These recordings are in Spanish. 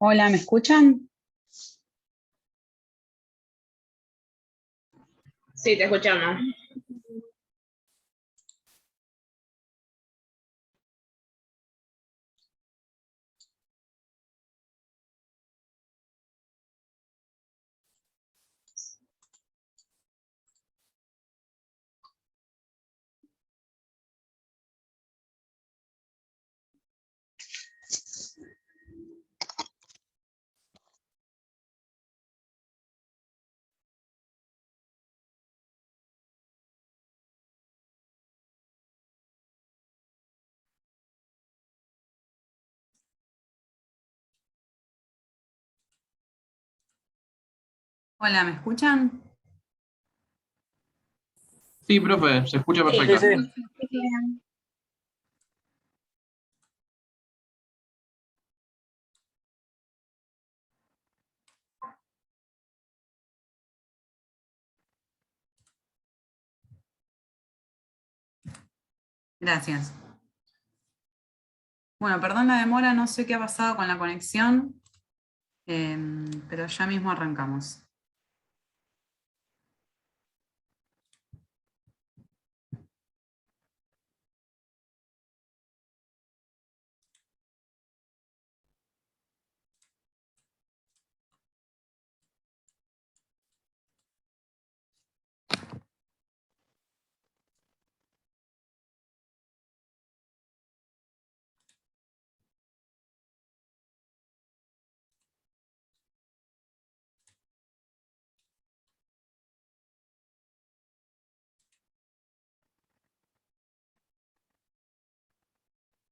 Hola, ¿me escuchan? Sí, te escuchamos. Hola, ¿me escuchan? Sí, profe, se escucha perfecto. Sí. Gracias. Bueno, perdón la demora, no sé qué ha pasado con la conexión, pero ya mismo arrancamos.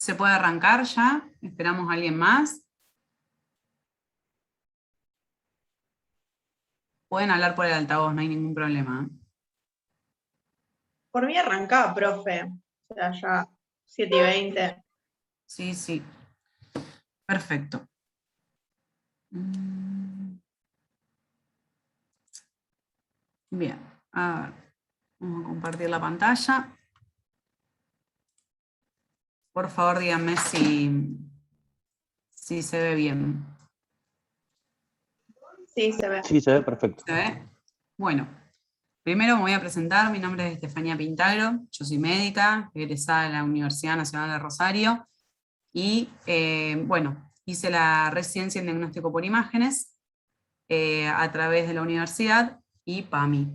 ¿Se puede arrancar ya? ¿Esperamos a alguien más? Pueden hablar por el altavoz, no hay ningún problema. Por mí arrancaba, profe. O sea, ya 7:20. Sí, sí. Perfecto. Bien, a ver, vamos a compartir la pantalla. Por favor, díganme si se ve bien. Sí, se ve. Sí, se ve perfecto. ¿Se ve? Bueno, primero me voy a presentar. Mi nombre es Estefanía Pintagro. Yo soy médica, egresada de la Universidad Nacional de Rosario. Y, bueno, hice la residencia en diagnóstico por imágenes a través de la universidad y PAMI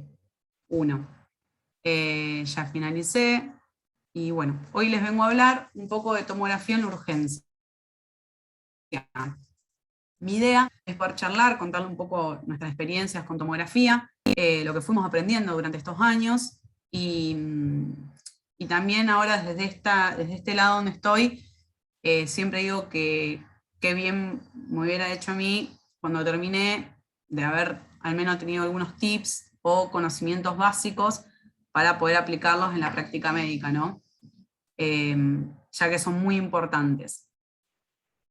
1. Ya finalicé. Y bueno, hoy les vengo a hablar un poco de tomografía en la urgencia. Mi idea es poder charlar, contarle un poco nuestras experiencias con tomografía, lo que fuimos aprendiendo durante estos años, y también ahora desde este lado donde estoy, siempre digo que qué bien me hubiera hecho a mí cuando terminé de haber al menos tenido algunos tips o conocimientos básicos para poder aplicarlos en la práctica médica, ¿no? Ya que son muy importantes.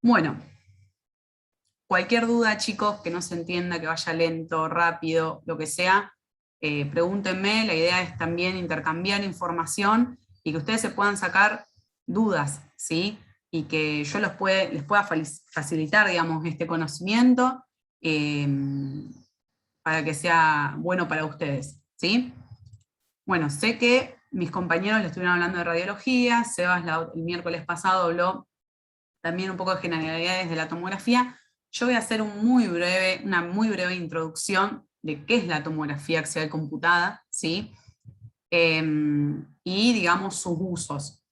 Bueno, cualquier duda, chicos, que no se entienda, que vaya lento, rápido, lo que sea, pregúntenme. La idea es también intercambiar información y que ustedes se puedan sacar dudas, ¿sí? Y que yo les pueda facilitar, digamos, este conocimiento para que sea bueno para ustedes, ¿sí? Bueno, sé que mis compañeros le estuvieron hablando de radiología, Sebas el miércoles pasado habló también un poco de generalidades de la tomografía. yo voy a hacer una muy breve introducción de qué es la tomografía axial computada, ¿sí? Y digamos sus usos.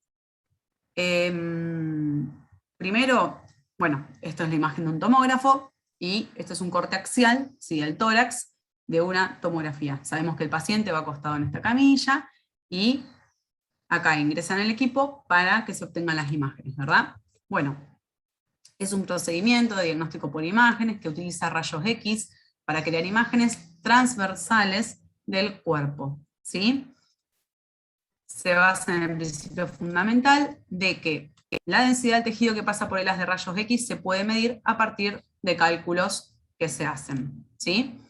Primero, bueno, esto es la imagen de un tomógrafo, y esto es un corte axial, ¿sí? Del tórax de una tomografía. Sabemos que el paciente va acostado en esta camilla, y acá ingresan el equipo para que se obtengan las imágenes, ¿verdad? Bueno, es un procedimiento de diagnóstico por imágenes que utiliza rayos X para crear imágenes transversales del cuerpo, ¿sí? Se basa en el principio fundamental de que la densidad del tejido que pasa por el haz de rayos X se puede medir a partir de cálculos que se hacen, ¿sí?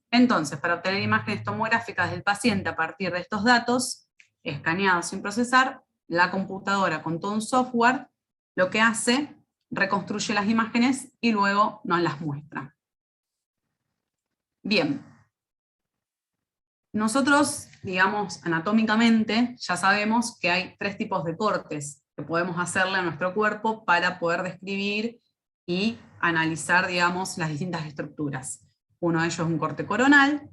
Entonces, para obtener imágenes tomográficas del paciente a partir de estos datos, escaneados sin procesar, la computadora con todo un software lo que hace, reconstruye las imágenes y luego nos las muestra. Bien. Nosotros, digamos, anatómicamente, ya sabemos que hay 3 tipos de cortes que podemos hacerle a nuestro cuerpo para poder describir y analizar, digamos, las distintas estructuras. Uno de ellos es un corte coronal,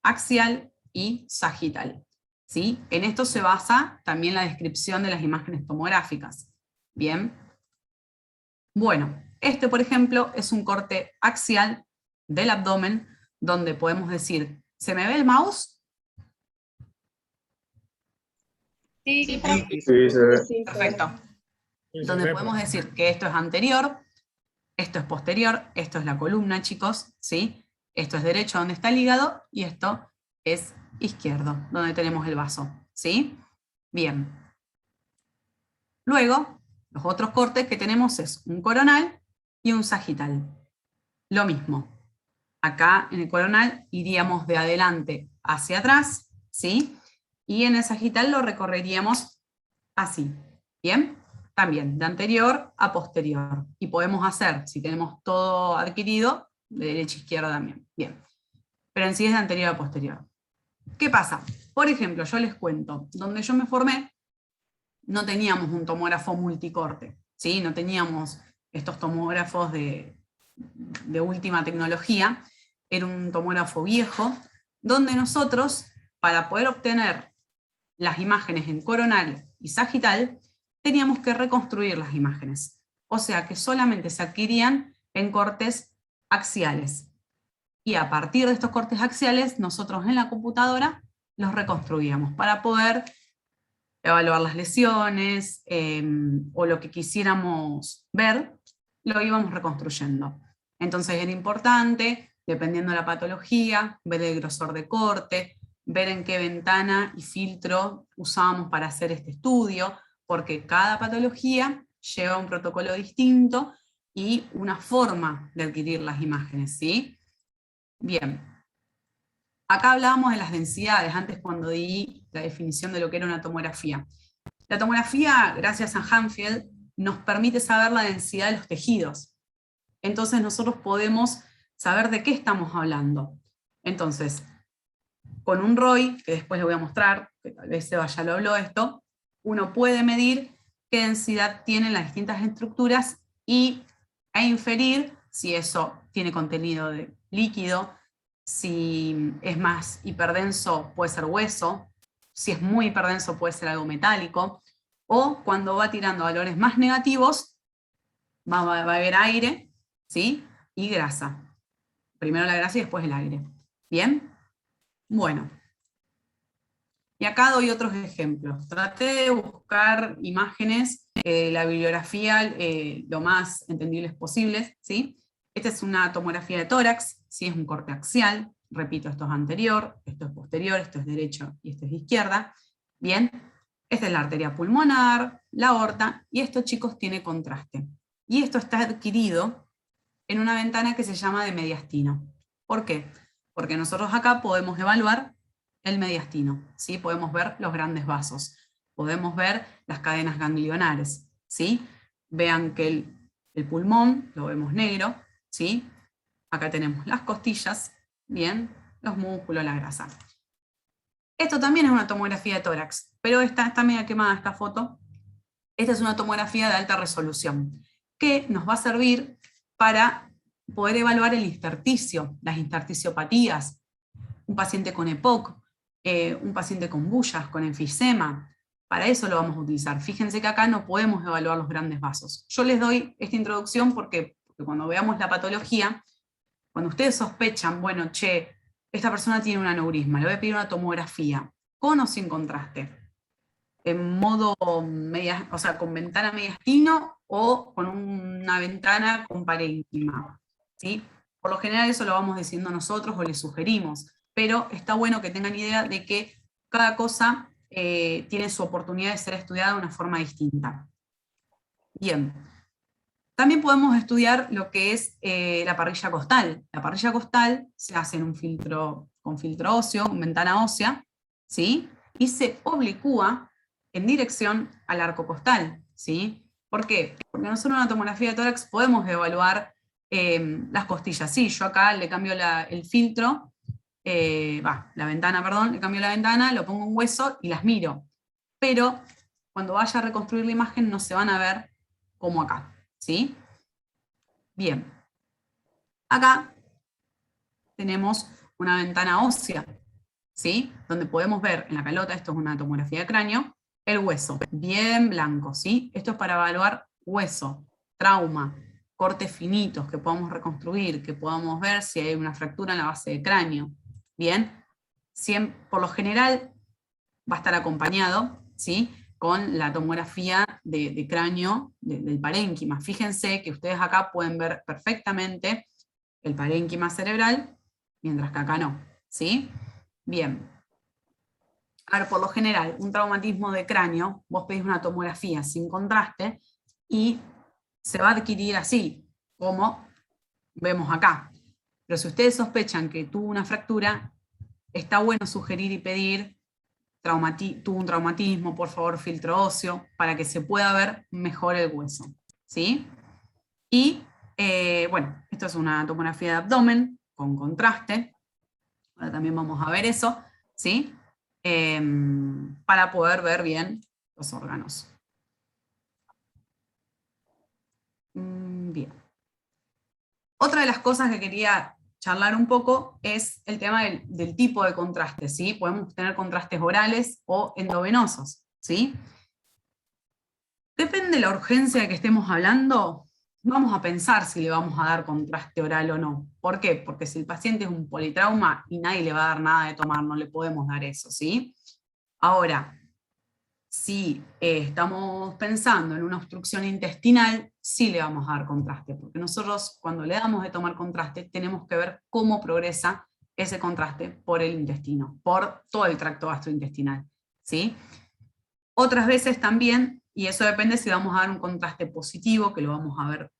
axial y sagital, ¿sí? En esto se basa también la descripción de las imágenes tomográficas. Bien. Bueno, este, por ejemplo, es un corte axial del abdomen, donde podemos decir, ¿se me ve el mouse? Sí, Perfecto. Donde podemos decir que esto es anterior, esto es posterior, esto es la columna, chicos, ¿sí? Esto es derecho, donde está el hígado, y esto es izquierdo, donde tenemos el vaso, ¿sí? Bien. Luego, los otros cortes que tenemos es un coronal y un sagital. Lo mismo. Acá en el coronal iríamos de adelante hacia atrás, ¿sí? Y en el sagital lo recorreríamos así, ¿bien? También de anterior a posterior. Y podemos hacer, si tenemos todo adquirido, de derecha a izquierda también. Bien. Pero en sí es de anterior a posterior. ¿Qué pasa? Por ejemplo, yo les cuento, donde yo me formé, no teníamos un tomógrafo multicorte, ¿sí? No teníamos estos tomógrafos de última tecnología. Era un tomógrafo viejo, donde nosotros, para poder obtener las imágenes en coronal y sagital, teníamos que reconstruir las imágenes. O sea que solamente se adquirían en cortes axiales. Y a partir de estos cortes axiales, nosotros en la computadora los reconstruíamos para poder evaluar las lesiones o lo que quisiéramos ver, lo íbamos reconstruyendo. Entonces era importante, dependiendo de la patología, ver el grosor de corte, ver en qué ventana y filtro usábamos para hacer este estudio, porque cada patología lleva un protocolo distinto y una forma de adquirir las imágenes, ¿sí? Bien. Acá hablábamos de las densidades, antes cuando di la definición de lo que era una tomografía. La tomografía, gracias a Hanfield, nos permite saber la densidad de los tejidos. Entonces nosotros podemos saber de qué estamos hablando. Entonces, con un ROI, que después le voy a mostrar, que tal vez Seba ya lo habló esto, uno puede medir qué densidad tienen las distintas estructuras e inferir si eso tiene contenido de líquido, si es más hiperdenso puede ser hueso, si es muy hiperdenso puede ser algo metálico, o cuando va tirando valores más negativos, va a haber aire, ¿sí? Y grasa. Primero la grasa y después el aire. ¿Bien? Bueno. Y acá doy otros ejemplos. Traté de buscar imágenes, la bibliografía lo más entendibles posibles, ¿sí? Esta es una tomografía de tórax, ¿sí? Es un corte axial, repito, esto es anterior, esto es posterior, esto es derecho y esto es izquierda. Bien, esta es la arteria pulmonar, la aorta, y esto, chicos, tiene contraste. Y esto está adquirido en una ventana que se llama de mediastino. ¿Por qué? Porque nosotros acá podemos evaluar el mediastino, ¿sí? Podemos ver los grandes vasos, podemos ver las cadenas ganglionares, ¿sí? Vean que el pulmón lo vemos negro, ¿sí? Acá tenemos las costillas, bien, los músculos, la grasa. Esto también es una tomografía de tórax, pero está media quemada esta foto. Esta es una tomografía de alta resolución, que nos va a servir para poder evaluar el intersticio, las intersticiopatías, un paciente con EPOC, un paciente con bullas, con enfisema. Para eso lo vamos a utilizar. Fíjense que acá no podemos evaluar los grandes vasos. Yo les doy esta introducción porque cuando veamos la patología, cuando ustedes sospechan, bueno, che, esta persona tiene un aneurisma, le voy a pedir una tomografía, con o sin contraste, en modo media, o sea, con ventana mediastino o con una ventana con parénquima, ¿sí? Por lo general eso lo vamos diciendo nosotros o les sugerimos, pero está bueno que tengan idea de que cada cosa tiene su oportunidad de ser estudiada de una forma distinta. Bien. También podemos estudiar lo que es la parrilla costal. La parrilla costal se hace en un filtro, con filtro óseo, con ventana ósea, ¿sí? Y se oblicúa en dirección al arco costal, ¿sí? ¿Por qué? Porque nosotros en una tomografía de tórax podemos evaluar las costillas. Sí, yo acá le cambio el filtro, la ventana, perdón, le cambio la ventana, lo pongo en hueso y las miro. Pero cuando vaya a reconstruir la imagen no se van a ver como acá. ¿Sí? Bien. Acá tenemos una ventana ósea, ¿sí? Donde podemos ver en la pelota, esto es una tomografía de cráneo, el hueso, bien blanco, ¿sí? Esto es para evaluar hueso, trauma, cortes finitos que podamos reconstruir, que podamos ver si hay una fractura en la base de cráneo. Bien. Por lo general va a estar acompañado, ¿sí? Con la tomografía de cráneo del parénquima. Fíjense que ustedes acá pueden ver perfectamente el parénquima cerebral, mientras que acá no, ¿sí? Bien. A ver, por lo general, un traumatismo de cráneo, vos pedís una tomografía sin contraste y se va a adquirir así, como vemos acá. Pero si ustedes sospechan que tuvo una fractura, está bueno sugerir y pedir tuvo un traumatismo, por favor, filtro óseo, para que se pueda ver mejor el hueso, ¿sí? Y, bueno, esto es una tomografía de abdomen con contraste, ahora también vamos a ver eso, ¿sí? Para poder ver bien los órganos. Bien. Otra de las cosas que quería charlar un poco es el tema del tipo de contraste, ¿sí? Podemos tener contrastes orales o endovenosos, ¿sí? Depende de la urgencia de que estemos hablando, vamos a pensar si le vamos a dar contraste oral o no. ¿Por qué? Porque si el paciente es un politrauma y nadie le va a dar nada de tomar, no le podemos dar eso, ¿sí? Ahora, si estamos pensando en una obstrucción intestinal, sí le vamos a dar contraste, porque nosotros cuando le damos de tomar contraste tenemos que ver cómo progresa ese contraste por el intestino, por todo el tracto gastrointestinal, ¿sí? Otras veces también, y eso depende si vamos a dar un contraste positivo, que lo vamos a ver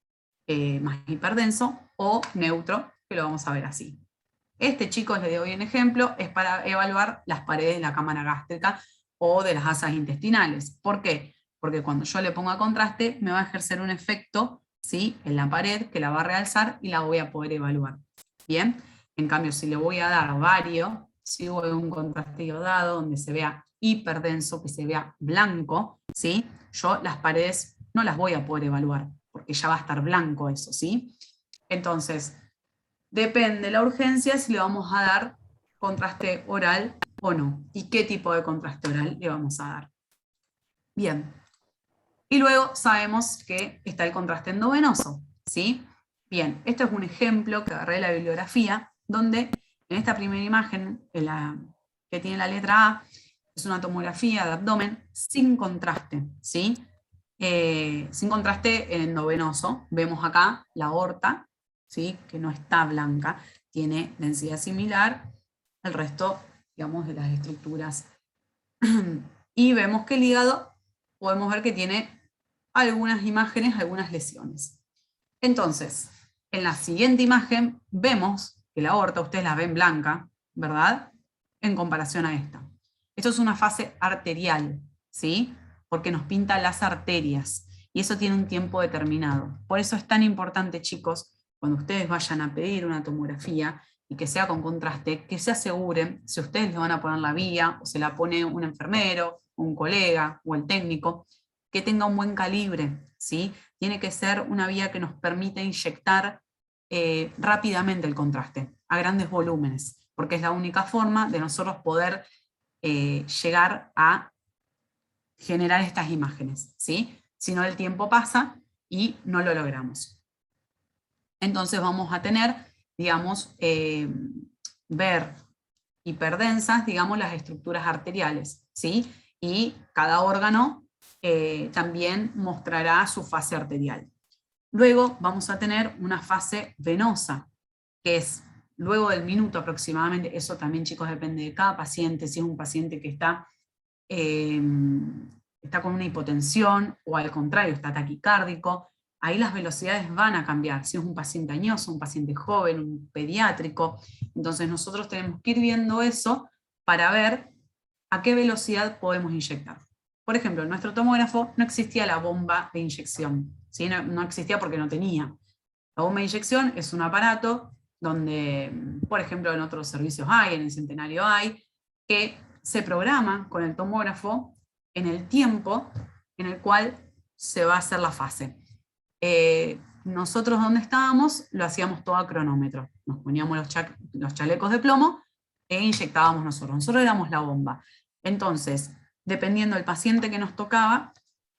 más hiperdenso, o neutro, que lo vamos a ver así. Este, chicos, les doy un ejemplo, es para evaluar las paredes de la cámara gástrica o de las asas intestinales. ¿Por qué? Porque cuando yo le pongo a contraste, me va a ejercer un efecto, ¿sí?, en la pared que la va a realzar y la voy a poder evaluar. Bien, en cambio, si le voy a dar vario, si hubo un contraste iodado donde se vea hiperdenso, que se vea blanco, ¿sí?, yo las paredes no las voy a poder evaluar, porque ya va a estar blanco eso, ¿sí? Entonces, depende la urgencia si le vamos a dar contraste oral o no, y qué tipo de contraste oral le vamos a dar. Bien. Y luego sabemos que está el contraste endovenoso, ¿sí? Bien, esto es un ejemplo que agarré de la bibliografía, donde en esta primera imagen, que tiene la letra A, es una tomografía de abdomen sin contraste, ¿sí? Sin contraste endovenoso. Vemos acá la aorta, ¿sí?, que no está blanca, tiene densidad similar al resto, digamos, de las estructuras. Y vemos que el hígado, podemos ver que tiene algunas imágenes, algunas lesiones. Entonces, en la siguiente imagen vemos que la aorta, ustedes la ven blanca, ¿verdad?, en comparación a esta. Esto es una fase arterial, ¿sí?, porque nos pinta las arterias, y eso tiene un tiempo determinado. Por eso es tan importante, chicos, cuando ustedes vayan a pedir una tomografía, y que sea con contraste, que se aseguren, si ustedes le van a poner la vía, o se la pone un enfermero, un colega, o el técnico, que tenga un buen calibre, ¿sí? Tiene que ser una vía que nos permita inyectar rápidamente el contraste, a grandes volúmenes, porque es la única forma de nosotros poder llegar a generar estas imágenes, ¿sí? Si no, el tiempo pasa y no lo logramos. Entonces vamos a tener, digamos, ver hiperdensas, digamos, las estructuras arteriales, ¿sí? Y cada órgano también mostrará su fase arterial. Luego vamos a tener una fase venosa, que es luego del minuto aproximadamente. Eso también, chicos, depende de cada paciente. Si es un paciente que está con una hipotensión, o al contrario, está taquicárdico, ahí las velocidades van a cambiar. Si es un paciente añoso, un paciente joven, un pediátrico, entonces nosotros tenemos que ir viendo eso para ver a qué velocidad podemos inyectar. Por ejemplo, en nuestro tomógrafo no existía la bomba de inyección, ¿sí? No existía porque no tenía. La bomba de inyección es un aparato donde, por ejemplo, en otros servicios hay, en el Centenario hay, que se programa con el tomógrafo en el tiempo en el cual se va a hacer la fase. Nosotros donde estábamos lo hacíamos todo a cronómetro. Nos poníamos los chalecos de plomo e inyectábamos nosotros. Nosotros éramos la bomba. Entonces, dependiendo del paciente que nos tocaba,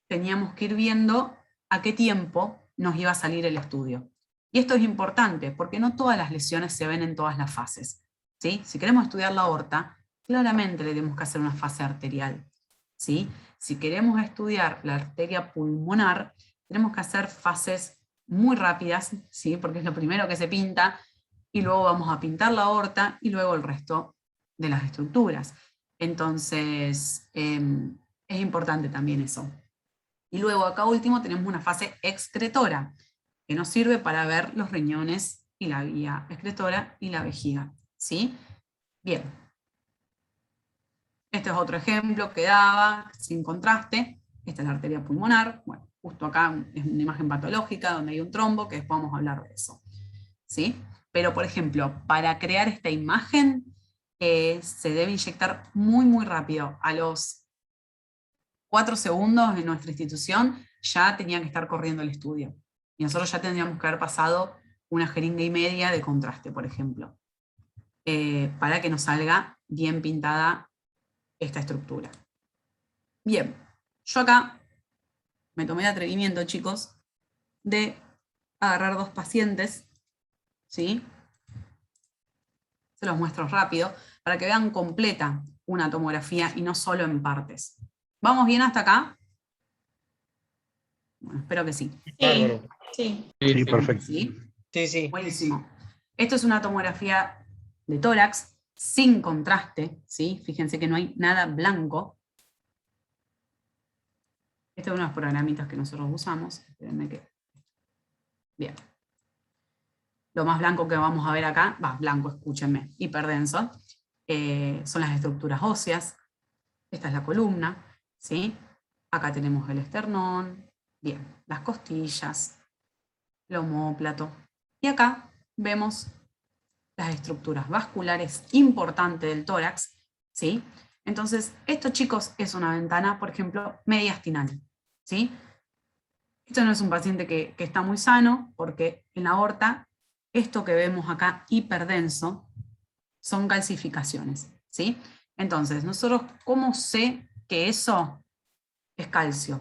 teníamos que ir viendo a qué tiempo nos iba a salir el estudio. Y esto es importante, porque no todas las lesiones se ven en todas las fases, ¿sí? Si queremos estudiar la aorta, claramente le tenemos que hacer una fase arterial, ¿sí? Si queremos estudiar la arteria pulmonar, tenemos que hacer fases muy rápidas, ¿sí? Porque es lo primero que se pinta, y luego vamos a pintar la aorta, y luego el resto de las estructuras. Entonces, es importante también eso. Y luego acá último tenemos una fase excretora, que nos sirve para ver los riñones y la vía excretora y la vejiga, ¿sí? Bien. Este es otro ejemplo que daba, sin contraste. Esta es la arteria pulmonar. Bueno, justo acá es una imagen patológica donde hay un trombo, que después vamos a hablar de eso, ¿sí? Pero, por ejemplo, para crear esta imagen, se debe inyectar muy, muy rápido. A los 4 segundos en nuestra institución ya tenía que estar corriendo el estudio. Y nosotros ya tendríamos que haber pasado una jeringa y media de contraste, por ejemplo, para que nos salga bien pintada esta estructura. Bien, yo acá me tomé el atrevimiento, chicos, de agarrar 2 pacientes, ¿sí? Se los muestro rápido, para que vean completa una tomografía y no solo en partes. ¿Vamos bien hasta acá? Bueno, espero que sí. Sí, sí. Sí, perfecto. ¿Sí? Sí, sí. Buenísimo. Esto es una tomografía de tórax sin contraste, ¿sí? Fíjense que no hay nada blanco. Este es uno de los programitas que nosotros usamos. Espérenme que... Bien. Lo más blanco que vamos a ver acá, blanco, escúchenme, hiperdenso, son las estructuras óseas. Esta es la columna, ¿sí? Acá tenemos el esternón, bien, las costillas, el omóplato. Y acá vemos las estructuras vasculares importantes del tórax, ¿sí? Entonces, esto, chicos, es una ventana, por ejemplo, mediastinal, ¿sí? Esto no es un paciente que está muy sano, porque en la aorta, esto que vemos acá hiperdenso, son calcificaciones, ¿sí? Entonces, nosotros, ¿cómo sé que eso es calcio?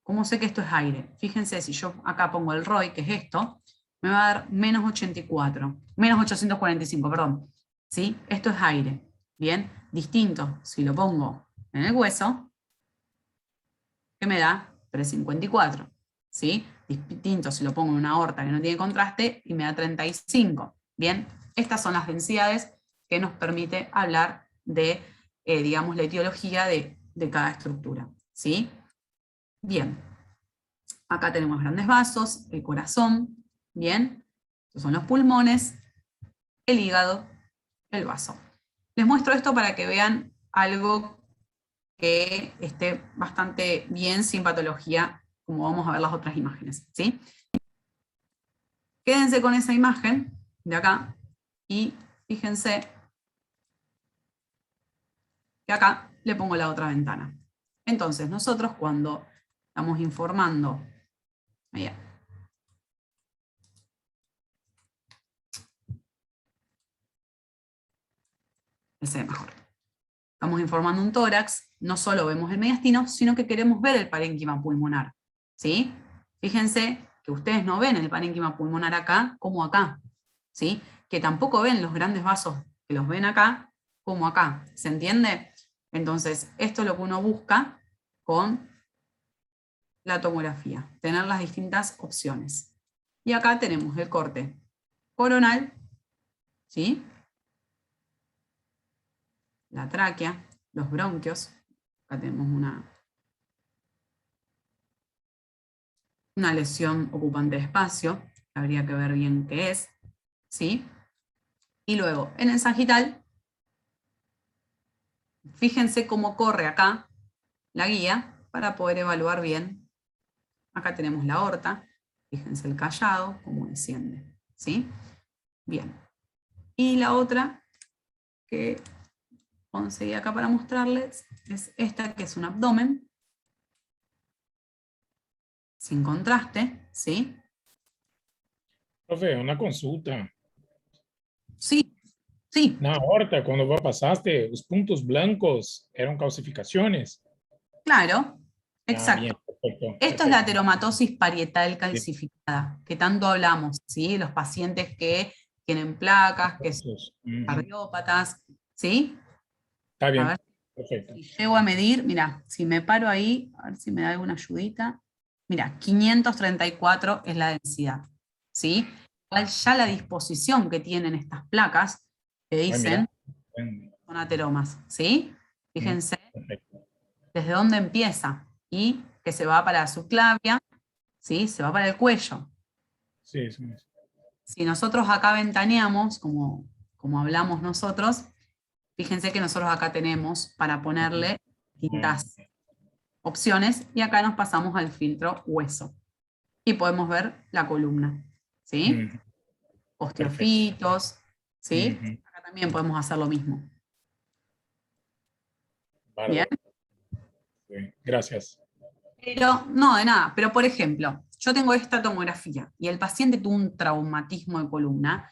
¿Cómo sé que esto es aire? Fíjense, si yo acá pongo el ROI, que es esto, me va a dar menos 84, menos 845, perdón, ¿sí? Esto es aire, ¿bien? Distinto, si lo pongo en el hueso, que me da 354, ¿sí? Distinto si lo pongo en una aorta que no tiene contraste y me da 35, ¿bien? Estas son las densidades que nos permite hablar de, digamos, la etiología de cada estructura, ¿sí? Bien, acá tenemos grandes vasos, el corazón, bien, estos son los pulmones, el hígado, el vaso. Les muestro esto para que vean algo que esté bastante bien, sin patología, como vamos a ver las otras imágenes, ¿sí? Quédense con esa imagen de acá y fíjense que acá le pongo la otra ventana. Entonces, nosotros cuando estamos informando, ese mejor. Estamos informando un tórax, no solo vemos el mediastino, sino que queremos ver el parénquima pulmonar, ¿sí? Fíjense que ustedes no ven el parénquima pulmonar acá como acá, ¿sí? Que tampoco ven los grandes vasos que los ven acá como acá, ¿se entiende? Entonces, esto es lo que uno busca con la tomografía, tener las distintas opciones. Y acá tenemos el corte coronal, ¿sí? La tráquea, los bronquios, acá tenemos una lesión ocupante de espacio, habría que ver bien qué es, ¿sí? Y luego, en el sagital, fíjense cómo corre acá la guía para poder evaluar bien. Acá tenemos la aorta, fíjense el callado, cómo desciende, ¿sí? Bien. Y la otra que conseguí acá para mostrarles es esta, que es un abdomen, sin contraste, ¿sí? Profe, una consulta. Sí, sí, Na aorta, cuando vos pasaste, los puntos blancos eran calcificaciones. claro, exacto. Bien, perfecto. Esto es la perfecto. ateromatosis parietal calcificada, que tanto hablamos, ¿sí? Los pacientes que tienen placas, que son Ujú. cardiópatas, ¿sí? Está A bien, ver perfecto. si llego a medir, mira, si me paro ahí, a ver si me da alguna ayudita. Mira, 534 es la densidad, ¿sí? Igual ya la disposición que tienen estas placas, que Ay, dicen, mira. son ateromas, ¿sí? Fíjense Perfecto. desde dónde empieza y que se va para la subclavia, ¿sí? Se va para el cuello. Sí, sí. Si nosotros acá ventaneamos, como hablamos nosotros, fíjense que nosotros acá tenemos para ponerle distintas opciones y acá nos pasamos al filtro hueso. Y podemos ver la columna, ¿sí? Ujú. Osteofitos, ¿sí? Ujú. Acá también podemos hacer lo mismo. Bien. Bárbaro. Sí, gracias. Pero, no, de nada, pero por ejemplo, yo tengo esta tomografía y el paciente tuvo un traumatismo de columna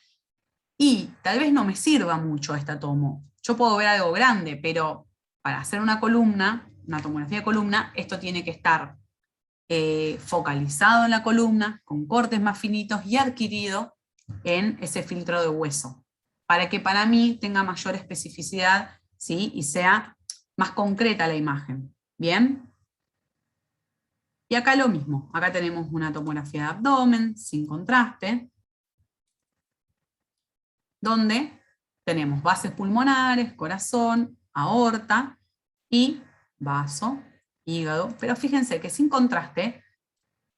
y tal vez no me sirva mucho esta tomo. Yo puedo ver algo grande, pero para hacer una columna, una tomografía de columna, esto tiene que estar focalizado en la columna, con cortes más finitos y adquirido en ese filtro de hueso, para que para mí tenga mayor especificidad, ¿sí? Y sea más concreta la imagen. ¿Bien? Y acá lo mismo, acá tenemos una tomografía de abdomen sin contraste, donde tenemos bases pulmonares, corazón, aorta y vaso, hígado, pero fíjense que sin contraste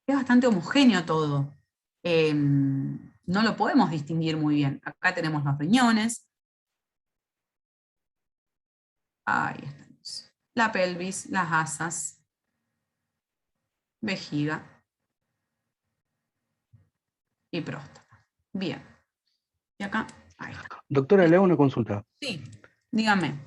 es bastante homogéneo todo. No lo podemos distinguir muy bien. Acá tenemos los riñones, ahí estamos, la pelvis, las asas, vejiga y próstata. Bien. Y acá, ahí está. Doctora, le hago una consulta. Sí, dígame.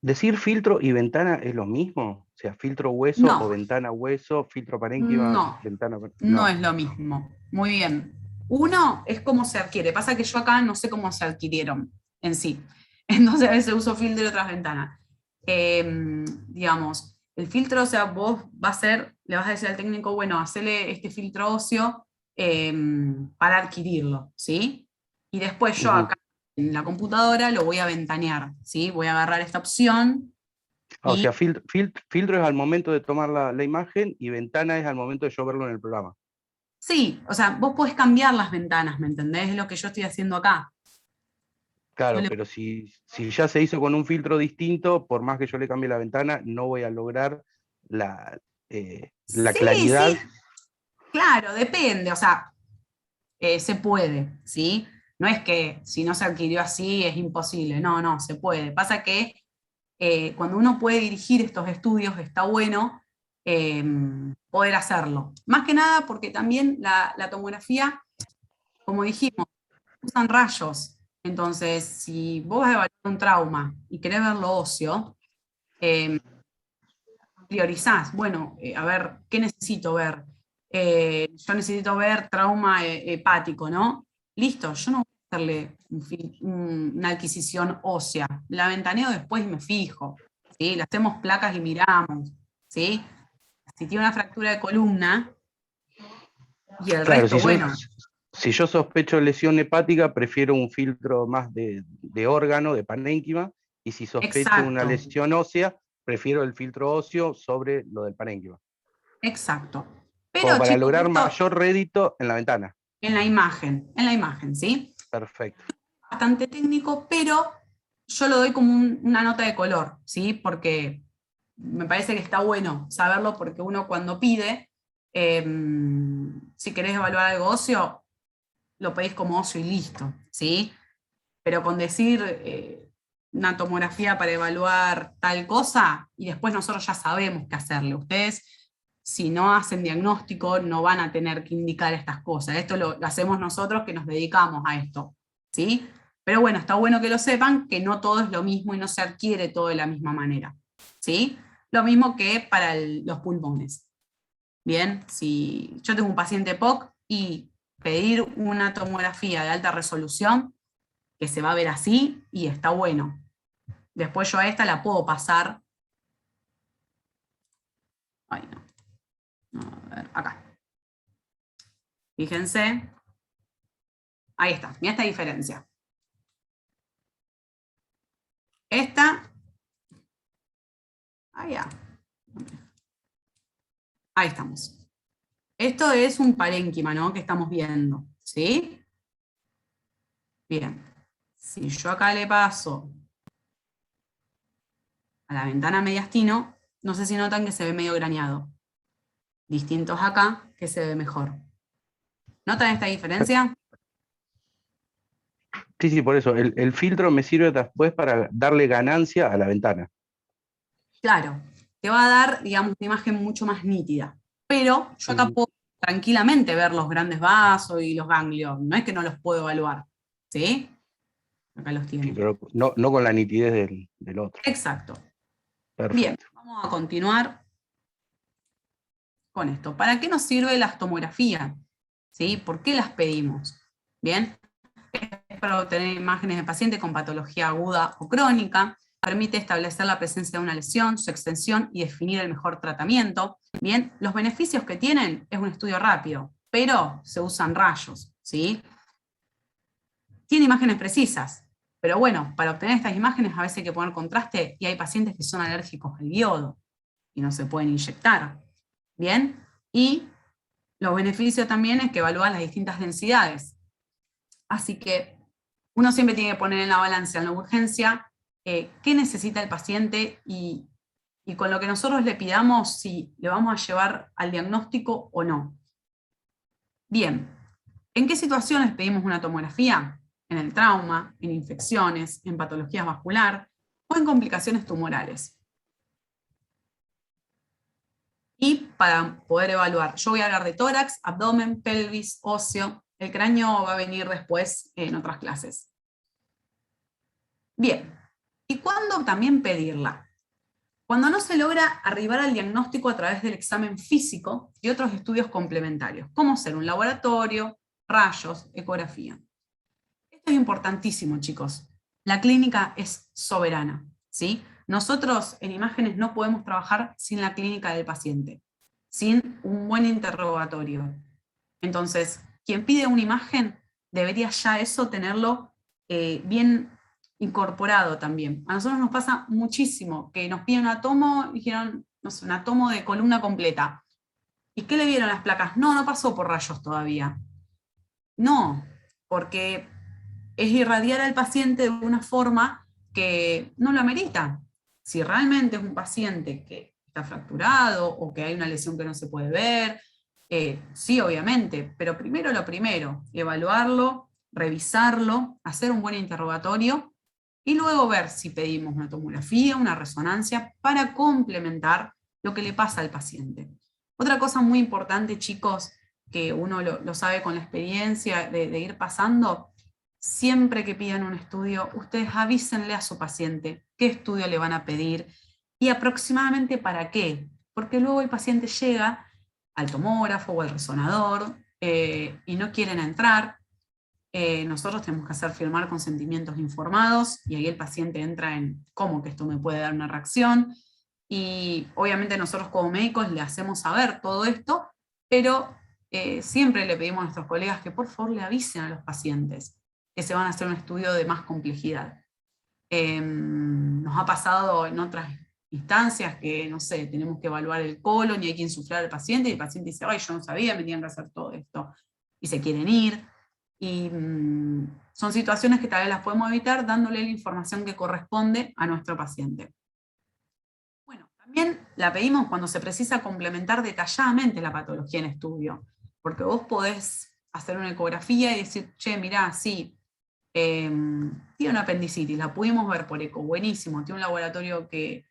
¿Decir filtro y ventana es lo mismo? O sea, filtro hueso o No, ventana hueso, filtro parénquima, no, ventana... no es lo mismo. Muy bien. Uno es cómo se adquiere. Pasa que yo acá no sé cómo se adquirieron en sí. Entonces a veces uso filtro y otras ventanas. Digamos, el filtro, o sea, vos le vas a decir al técnico, bueno, hacele este filtro óseo para adquirirlo, ¿sí? Y después yo acá en la computadora lo voy a ventanear, ¿sí? Voy a agarrar esta opción. O sea, filtro es al momento de tomar la imagen y ventana es al momento de yo verlo en el programa. Sí, o sea, vos podés cambiar las ventanas, ¿me entendés? Es lo que yo estoy haciendo acá. Claro, pero si ya se hizo con un filtro distinto, por más que yo le cambie la ventana, no voy a lograr la Sí, claridad. sí, claro, depende, o sea, se puede, ¿sí? No es que si no se adquirió así es imposible, no, no, se puede. Pasa que cuando uno puede dirigir estos estudios está bueno poder hacerlo. Más que nada porque también la tomografía, como dijimos, usan rayos. Entonces, si vos vas a evaluar un trauma y querés verlo óseo, priorizás, bueno, a ver, ¿qué necesito ver? Yo necesito ver trauma hepático, ¿no? Listo, yo no voy a hacerle una adquisición ósea. La ventaneo después y me fijo, ¿sí? Le hacemos placas y miramos, ¿sí? Si tiene una fractura de columna, y el Claro, resto, bueno, si yo sospecho lesión hepática, prefiero un filtro más de órgano, de parénquima, y si sospecho una exacto, lesión ósea, prefiero el filtro óseo sobre lo del parénquima. exacto. Como Pero para chicos, lograr esto mayor rédito en la ventana. en la imagen, ¿sí? Perfecto. Bastante técnico, pero yo lo doy como una nota de color, ¿sí? Porque me parece que está bueno saberlo, porque uno cuando pide, si querés evaluar algo óseo, lo pedís como óseo y listo, ¿sí? Pero con decir una tomografía para evaluar tal cosa, y después nosotros ya sabemos qué hacerle. Ustedes, si no hacen diagnóstico, no van a tener que indicar estas cosas. Esto lo hacemos nosotros que nos dedicamos a esto, ¿sí? Pero bueno, está bueno que lo sepan, que no todo es lo mismo y no se adquiere todo de la misma manera, ¿sí? Lo mismo que para los pulmones. Bien, si yo tengo un paciente POC y pedir una tomografía de alta resolución, que se va a ver así, y está bueno. Después yo a esta la puedo pasar. Ay, no. A ver, acá. Fíjense. Ahí está, mira esta diferencia. Esta. Allá. Ahí estamos. Esto es un parénquima, ¿no? Que estamos viendo, ¿sí? Bien. Si yo acá le paso a la ventana mediastino, no sé si notan que se ve medio graneado. Distintos acá, que se ve mejor. ¿Notan esta diferencia? Sí, por eso. El filtro me sirve después para darle ganancia a la ventana. Claro, te va a dar, digamos, una imagen mucho más nítida. Pero yo acá puedo tranquilamente ver los grandes vasos y los ganglios. No es que no los puedo evaluar. ¿Sí? Acá los Sí, tiene. pero no con la nitidez del otro. Exacto. Bien, Perfecto. vamos a continuar con esto. ¿Para qué nos sirve la tomografía? ¿Sí? ¿Por qué las pedimos? Bien, es para obtener imágenes de pacientes con patología aguda o crónica, permite establecer la presencia de una lesión, su extensión y definir el mejor tratamiento. Bien, los beneficios que tienen es un estudio rápido, pero se usan rayos, ¿sí? Tiene imágenes precisas, pero bueno, para obtener estas imágenes a veces hay que poner contraste y hay pacientes que son alérgicos al iodo y no se pueden inyectar. Bien, y los beneficios también es que evalúan las distintas densidades. Así que uno siempre tiene que poner en la balanza, en la urgencia, qué necesita el paciente y con lo que nosotros le pidamos si le vamos a llevar al diagnóstico o no. Bien, ¿en qué situaciones pedimos una tomografía? En el trauma, en infecciones, en patologías vascular o en complicaciones tumorales. Y para poder evaluar, yo voy a hablar de tórax, abdomen, pelvis, óseo. El cráneo va a venir después en otras clases. Bien, ¿y cuándo también pedirla? Cuando no se logra arribar al diagnóstico a través del examen físico y otros estudios complementarios, como ser un laboratorio, rayos, ecografía. Esto es importantísimo, chicos. La clínica es soberana, ¿sí? Nosotros en imágenes no podemos trabajar sin la clínica del paciente, sin un buen interrogatorio. Entonces, quien pide una imagen debería ya eso tenerlo bien incorporado también. A nosotros nos pasa muchísimo que nos piden una tomo, dijeron, no sé, una tomo de columna completa. ¿Y qué le vieron las placas? No, no pasó por rayos todavía. No, porque es irradiar al paciente de una forma que no lo amerita. Si realmente es un paciente que está fracturado o que hay una lesión que no se puede ver, sí, obviamente, pero primero lo primero, evaluarlo, revisarlo, hacer un buen interrogatorio y luego ver si pedimos una tomografía, una resonancia para complementar lo que le pasa al paciente. Otra cosa muy importante, chicos, que uno lo sabe con la experiencia de ir pasando, siempre que pidan un estudio, ustedes avísenle a su paciente qué estudio le van a pedir y aproximadamente para qué, porque luego el paciente llega al tomógrafo o al resonador y no quieren entrar, nosotros tenemos que hacer firmar consentimientos informados, y ahí el paciente entra en cómo que esto me puede dar una reacción, y obviamente nosotros como médicos le hacemos saber todo esto, pero siempre le pedimos a nuestros colegas que por favor le avisen a los pacientes que se van a hacer un estudio de más complejidad. Nos ha pasado en otras instancias que, no sé, tenemos que evaluar el colon y hay que insuflar al paciente, y el paciente dice, ay, yo no sabía, me tenían que hacer todo esto, y se quieren ir. Y son situaciones que tal vez las podemos evitar dándole la información que corresponde a nuestro paciente. Bueno, también la pedimos cuando se precisa complementar detalladamente la patología en estudio, porque vos podés hacer una ecografía y decir, che, mirá, sí, tiene una apendicitis, la pudimos ver por eco, buenísimo, tiene un laboratorio que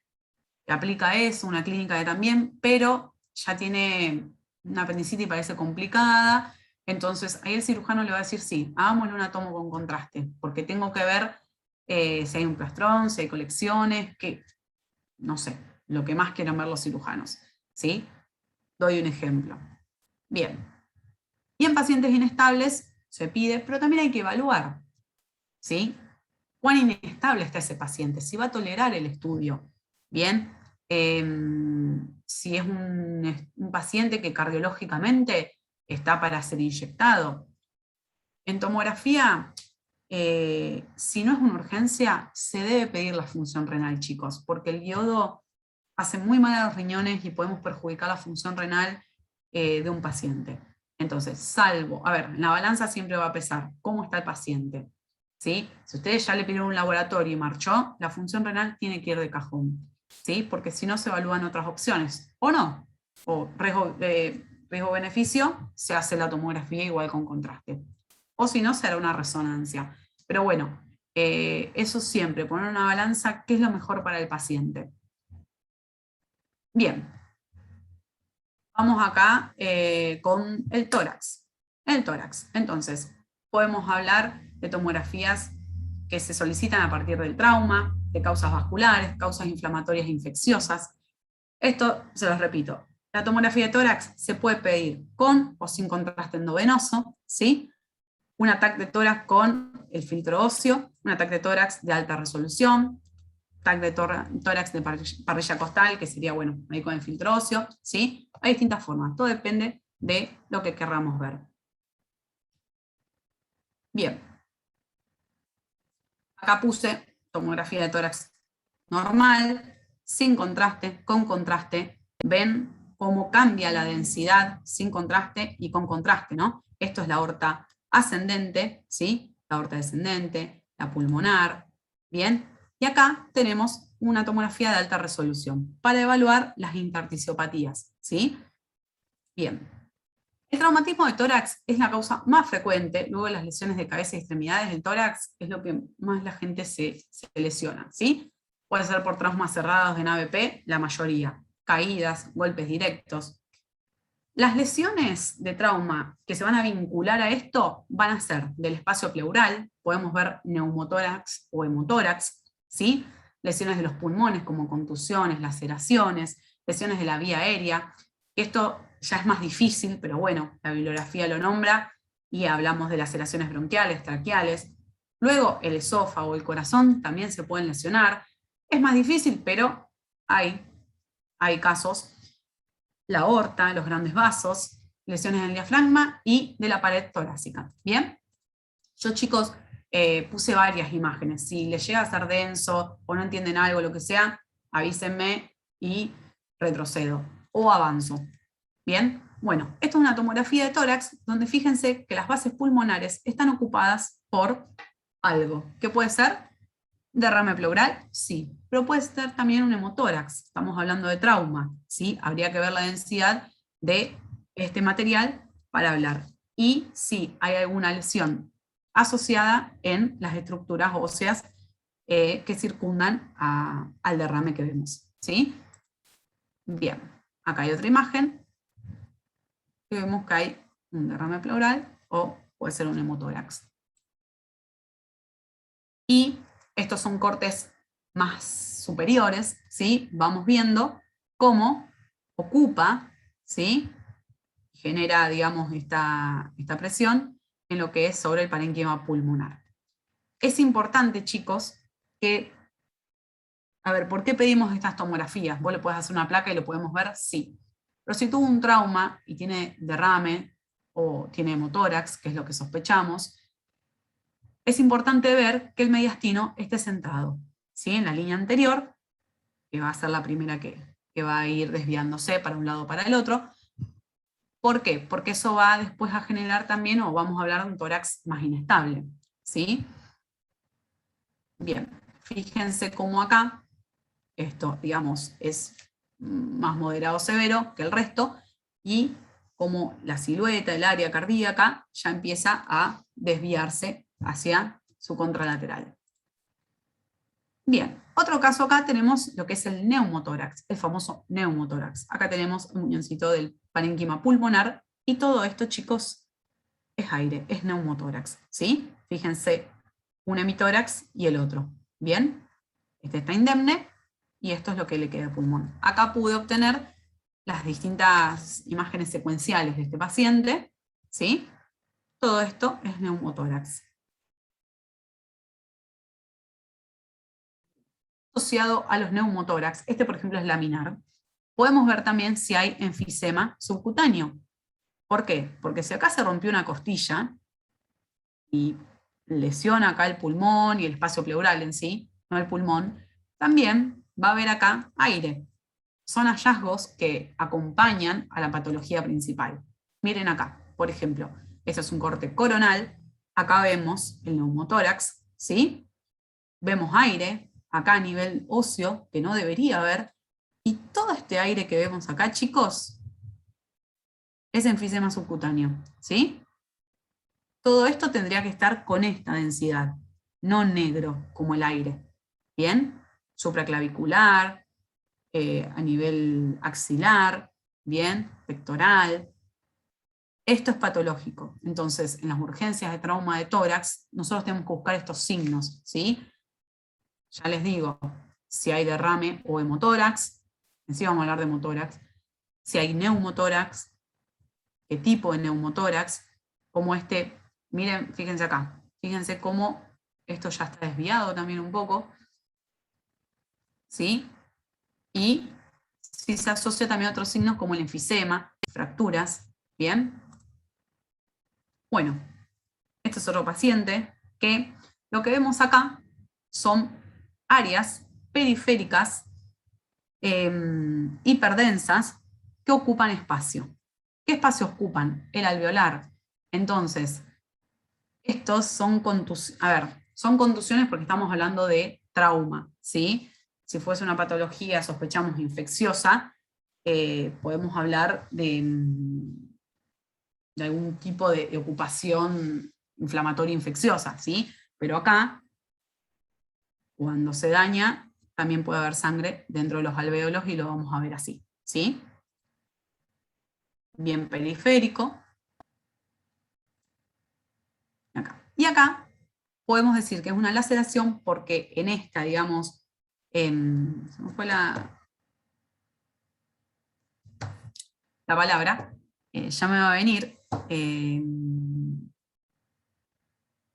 aplica eso, una clínica que también, pero ya tiene una apendicitis y parece complicada. Entonces ahí el cirujano le va a decir, sí, hagámosle una tomo con contraste, porque tengo que ver si hay un plastrón, si hay colecciones, que no sé, lo que más quieren ver los cirujanos, ¿sí? Doy un ejemplo. Bien. Y en pacientes inestables se pide, pero también hay que evaluar, ¿sí? ¿Cuán inestable está ese paciente? Si va a tolerar el estudio, ¿bien? Si es un paciente que cardiológicamente está para ser inyectado. En tomografía, si no es una urgencia, se debe pedir la función renal, chicos, porque el iodo hace muy mal a los riñones y podemos perjudicar la función renal de un paciente. Entonces, salvo, a ver, en la balanza siempre va a pesar cómo está el paciente, ¿sí? Si ustedes ya le pidieron un laboratorio y marchó, la función renal tiene que ir de cajón, ¿sí? Porque si no se evalúan otras opciones, o no, o riesgo-beneficio, se hace la tomografía igual con contraste. O si no, se hará una resonancia. Pero bueno, eso siempre, poner una balanza, ¿qué es lo mejor para el paciente? Bien. Vamos acá con el tórax. El tórax. Entonces, podemos hablar de tomografías que se solicitan a partir del trauma, de causas vasculares, causas inflamatorias e infecciosas. Esto, se los repito, la tomografía de tórax se puede pedir con o sin contraste endovenoso, ¿sí? Un TAC de tórax con el filtro óseo, un TAC de tórax de alta resolución, TAC de tórax de parrilla costal, que sería, bueno, ahí con el filtro óseo, ¿sí? Hay distintas formas, todo depende de lo que querramos ver. Bien. Acá puse tomografía de tórax normal, sin contraste, con contraste. Ven cómo cambia la densidad sin contraste y con contraste, ¿no? Esto es la aorta ascendente, ¿sí? La aorta descendente, la pulmonar, ¿bien? Y acá tenemos una tomografía de alta resolución para evaluar las interticiopatías, ¿sí? Bien. El traumatismo de tórax es la causa más frecuente, luego de las lesiones de cabeza y extremidades. El tórax es lo que más la gente se lesiona, ¿sí? Puede ser por traumas cerrados en AVP, la mayoría, caídas, golpes directos. Las lesiones de trauma que se van a vincular a esto van a ser del espacio pleural, podemos ver neumotórax o hemotórax, ¿sí? Lesiones de los pulmones como contusiones, laceraciones, lesiones de la vía aérea. Esto ya es más difícil, pero bueno, la bibliografía lo nombra y hablamos de laceraciones bronquiales, traqueales. Luego el esófago, el corazón también se pueden lesionar. Es más difícil, pero hay casos. La aorta, los grandes vasos, lesiones del diafragma y de la pared torácica. ¿Bien? Yo, chicos, puse varias imágenes. Si les llega a ser denso o no entienden algo, lo que sea, avísenme y retrocedo o avanzo. ¿Bien? Bueno, esto es una tomografía de tórax donde fíjense que las bases pulmonares están ocupadas por algo. ¿Qué puede ser? ¿Derrame pleural? Sí, pero puede ser también un hemotórax. Estamos hablando de trauma, ¿sí? Habría que ver la densidad de este material para hablar. Y si hay alguna lesión asociada en las estructuras óseas que circundan al derrame que vemos, ¿sí? Bien, acá hay otra imagen. Y vemos que hay un derrame pleural o puede ser un hemotórax. Y estos son cortes más superiores, ¿sí? Vamos viendo cómo ocupa, ¿sí? Genera, digamos, esta presión en lo que es sobre el parénquima pulmonar. Es importante, chicos, que, a ver, ¿por qué pedimos estas tomografías? ¿Vos le podés hacer una placa y lo podemos ver? Sí. Pero si tuvo un trauma y tiene derrame o tiene hemotórax, que es lo que sospechamos, es importante ver que el mediastino esté centrado, ¿sí? En la línea anterior, que va a ser la primera que va a ir desviándose para un lado o para el otro. ¿Por qué? Porque eso va después a generar también, o vamos a hablar de un tórax más inestable, ¿sí? Bien, fíjense cómo acá, esto, digamos, es más moderado severo que el resto, y como la silueta, el área cardíaca, ya empieza a desviarse hacia su contralateral. Bien, otro caso acá tenemos lo que es el neumotórax, el famoso neumotórax. Acá tenemos un muñoncito del parénquima pulmonar, y todo esto, chicos, es aire, es neumotórax, ¿sí? Fíjense, un hemitórax y el otro. Bien, este está indemne, y esto es lo que le queda al pulmón. Acá pude obtener las distintas imágenes secuenciales de este paciente, ¿sí? Todo esto es neumotórax. Asociado a los neumotórax, este por ejemplo es laminar, podemos ver también si hay enfisema subcutáneo. ¿Por qué? Porque si acá se rompió una costilla y lesiona acá el pulmón y el espacio pleural en sí, no el pulmón, también va a haber acá aire. Son hallazgos que acompañan a la patología principal. Miren acá, por ejemplo, este es un corte coronal, acá vemos el neumotórax, ¿sí? Vemos aire, acá a nivel óseo, que no debería haber, y todo este aire que vemos acá, chicos, es enfisema subcutáneo, ¿sí? Todo esto tendría que estar con esta densidad, no negro como el aire, ¿bien? Supraclavicular, a nivel axilar, ¿bien? Pectoral. Esto es patológico. Entonces, en las urgencias de trauma de tórax, nosotros tenemos que buscar estos signos, ¿sí? Ya les digo, si hay derrame o hemotórax, en sí vamos a hablar de hemotórax, si hay neumotórax, qué tipo de neumotórax, como este, miren, fíjense acá, fíjense cómo esto ya está desviado también un poco, ¿sí? Y si se asocia también a otros signos como el enfisema, fracturas, ¿bien? Bueno, este es otro paciente que lo que vemos acá son áreas periféricas hiperdensas que ocupan espacio. ¿Qué espacio ocupan? El alveolar. Entonces, estos son son contusiones porque estamos hablando de trauma, ¿sí? Si fuese una patología, sospechamos, infecciosa, podemos hablar de algún tipo de ocupación inflamatoria infecciosa, ¿sí? Pero acá, cuando se daña, también puede haber sangre dentro de los alvéolos y lo vamos a ver así, ¿sí? Bien periférico. Acá. Y acá podemos decir que es una laceración porque en esta, digamos, se me fue la palabra, ya me va a venir.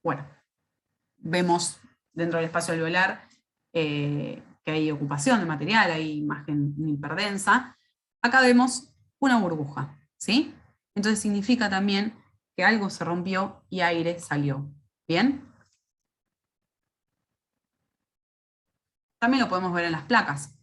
Bueno, vemos dentro del espacio alveolar que hay ocupación de material, hay imagen hiperdensa. Acá vemos una burbuja, ¿sí? Entonces significa también que algo se rompió y aire salió. ¿Bien? También lo podemos ver en las placas,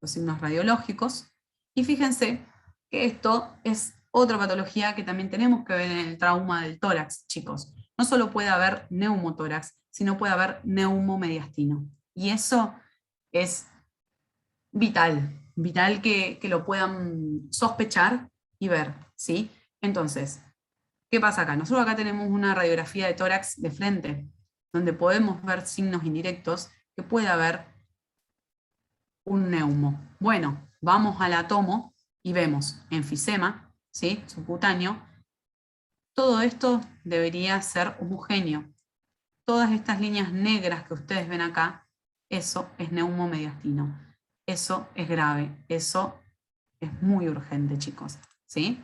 los signos radiológicos. Y fíjense que esto es otra patología que también tenemos que ver en el trauma del tórax, chicos. No solo puede haber neumotórax, sino puede haber neumomediastino. Y eso es vital, vital que lo puedan sospechar y ver, ¿sí? Entonces, ¿qué pasa acá? Nosotros acá tenemos una radiografía de tórax de frente, donde podemos ver signos indirectos que puede haber un neumo. Bueno, vamos a la tomo y vemos enfisema, ¿sí? Subcutáneo. Todo esto debería ser homogéneo. Todas estas líneas negras que ustedes ven acá, eso es neumomediastino. Eso es grave, eso es muy urgente, chicos, ¿sí?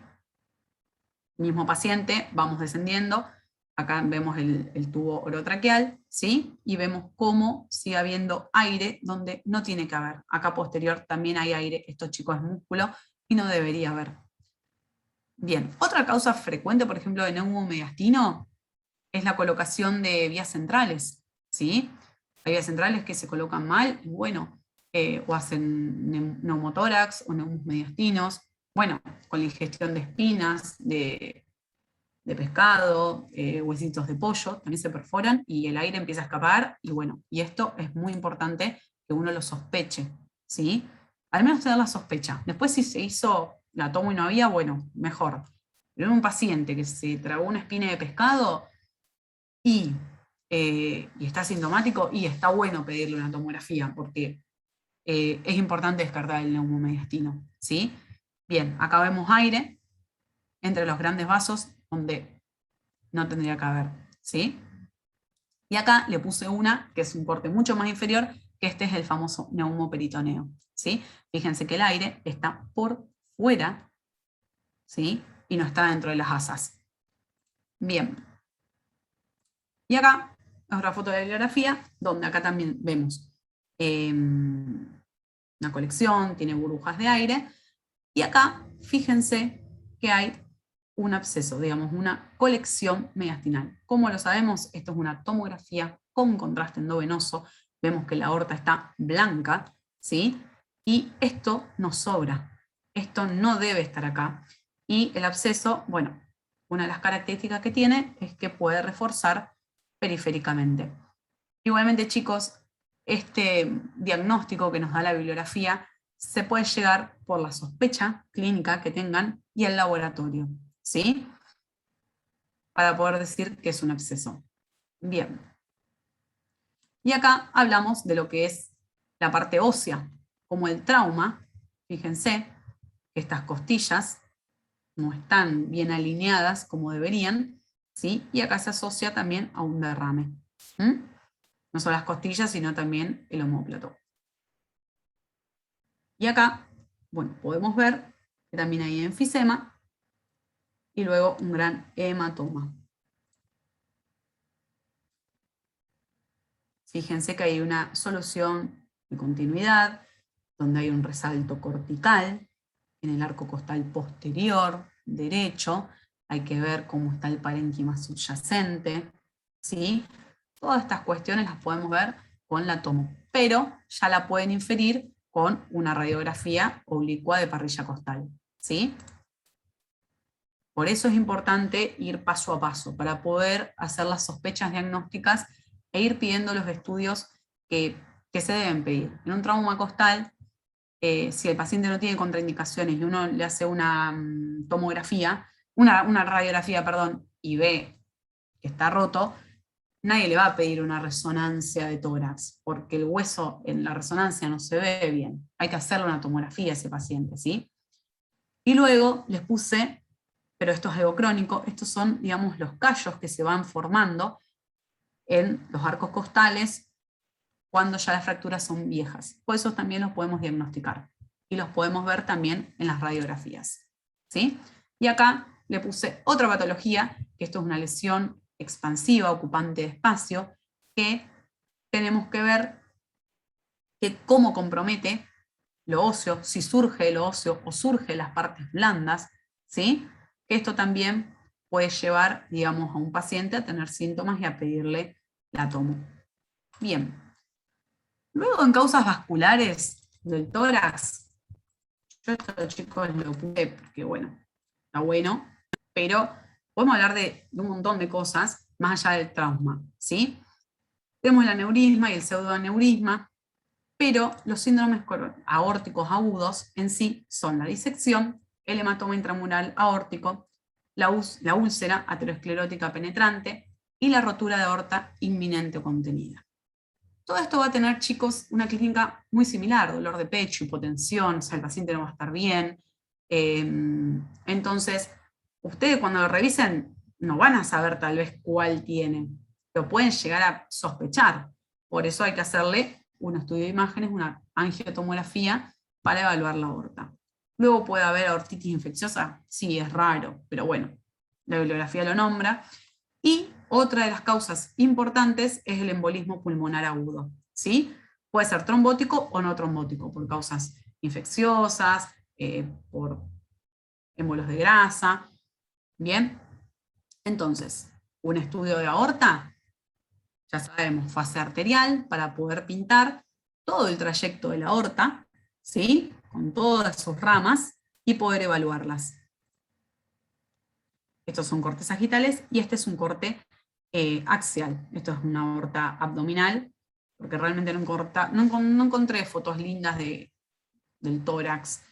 Mismo paciente, vamos descendiendo, Acá vemos el tubo orotraqueal, ¿sí? Y vemos cómo sigue habiendo aire donde no tiene que haber. Acá posterior también hay aire, esto chicos es músculo y no debería haber. Bien, otra causa frecuente, por ejemplo, de neumomediastino es la colocación de vías centrales, ¿sí? Hay vías centrales que se colocan mal, y bueno, o hacen neumotórax o neumomediastinos, bueno, con la ingestión de espinas, de pescado, huesitos de pollo, también se perforan y el aire empieza a escapar, y bueno, y esto es muy importante que uno lo sospeche, ¿sí? Al menos tener la sospecha. Después si se hizo la tomo y no había, bueno, mejor. Pero en un paciente que se tragó una espina de pescado y está asintomático, y está bueno pedirle una tomografía, porque es importante descartar el neumomediastino, ¿sí? Bien, acá vemos aire entre los grandes vasos, donde no tendría que haber, ¿sí? Y acá le puse una, que es un corte mucho más inferior, que este es el famoso neumoperitoneo, ¿sí? Fíjense que el aire está por fuera, ¿sí? Y no está dentro de las asas. Bien. Y acá, otra foto de bibliografía, donde acá también vemos una colección, tiene burbujas de aire, y acá, fíjense que hay un absceso, digamos, una colección mediastinal. ¿Cómo lo sabemos? Esto es una tomografía con contraste endovenoso, vemos que la aorta está blanca, ¿sí? Y esto nos sobra, esto no debe estar acá. Y el absceso, bueno, una de las características que tiene es que puede reforzar periféricamente. Igualmente, chicos, este diagnóstico que nos da la bibliografía se puede llegar por la sospecha clínica que tengan y el laboratorio, ¿sí? Para poder decir que es un absceso. Bien. Y acá hablamos de lo que es la parte ósea, como el trauma. Fíjense que estas costillas no están bien alineadas como deberían, ¿sí? Y acá se asocia también a un derrame. No solo las costillas, sino también el omóplato. Y acá, bueno, podemos ver que también hay enfisema y luego un gran hematoma. Fíjense que hay una solución de continuidad, donde hay un resalto cortical en el arco costal posterior derecho. Hay que ver cómo está el parénquima subyacente, ¿sí? Todas estas cuestiones las podemos ver con la tomo, pero ya la pueden inferir con una radiografía oblicua de parrilla costal, ¿sí? Por eso es importante ir paso a paso, para poder hacer las sospechas diagnósticas e ir pidiendo los estudios que se deben pedir. En un trauma costal, si el paciente no tiene contraindicaciones y uno le hace una tomografía, una radiografía, perdón, y ve que está roto, nadie le va a pedir una resonancia de tórax, porque el hueso en la resonancia no se ve bien. Hay que hacerle una tomografía a ese paciente, ¿sí? Y luego les puse, pero esto es algo crónico, estos son, digamos, los callos que se van formando en los arcos costales cuando ya las fracturas son viejas. Por eso también los podemos diagnosticar. Y los podemos ver también en las radiografías, ¿sí? Y acá le puse otra patología, que esto es una lesión expansiva, ocupante de espacio, que tenemos que ver que cómo compromete lo óseo, si surge lo óseo o surge las partes blandas, ¿sí? Que esto también puede llevar, digamos, a un paciente a tener síntomas y a pedirle la tomo. Bien. Luego, en causas vasculares del tórax, yo esto, chicos, lo puse porque, bueno, está bueno, pero podemos hablar de un montón de cosas más allá del trauma, ¿sí? Tenemos el aneurisma y el pseudoaneurisma, pero los síndromes aórticos agudos en sí son la disección, el hematoma intramural aórtico, la úlcera aterosclerótica penetrante y la rotura de aorta inminente o contenida. Todo esto va a tener, chicos, una clínica muy similar: dolor de pecho, hipotensión, o sea, el paciente no va a estar bien. Entonces, ustedes cuando lo revisen no van a saber tal vez cuál tienen, lo pueden llegar a sospechar. Por eso hay que hacerle un estudio de imágenes, una angiotomografía, para evaluar la aorta. Luego puede haber aortitis infecciosa, sí, es raro, pero bueno, la bibliografía lo nombra. Y otra de las causas importantes es el embolismo pulmonar agudo, ¿sí? Puede ser trombótico o no trombótico, por causas infecciosas, por émbolos de grasa, ¿bien? Entonces, un estudio de aorta, ya sabemos, fase arterial, para poder pintar todo el trayecto de la aorta, ¿sí? Con todas sus ramas, y poder evaluarlas. Estos son cortes sagitales, y este es un corte axial. Esto es una aorta abdominal, porque realmente no encontré fotos lindas del tórax,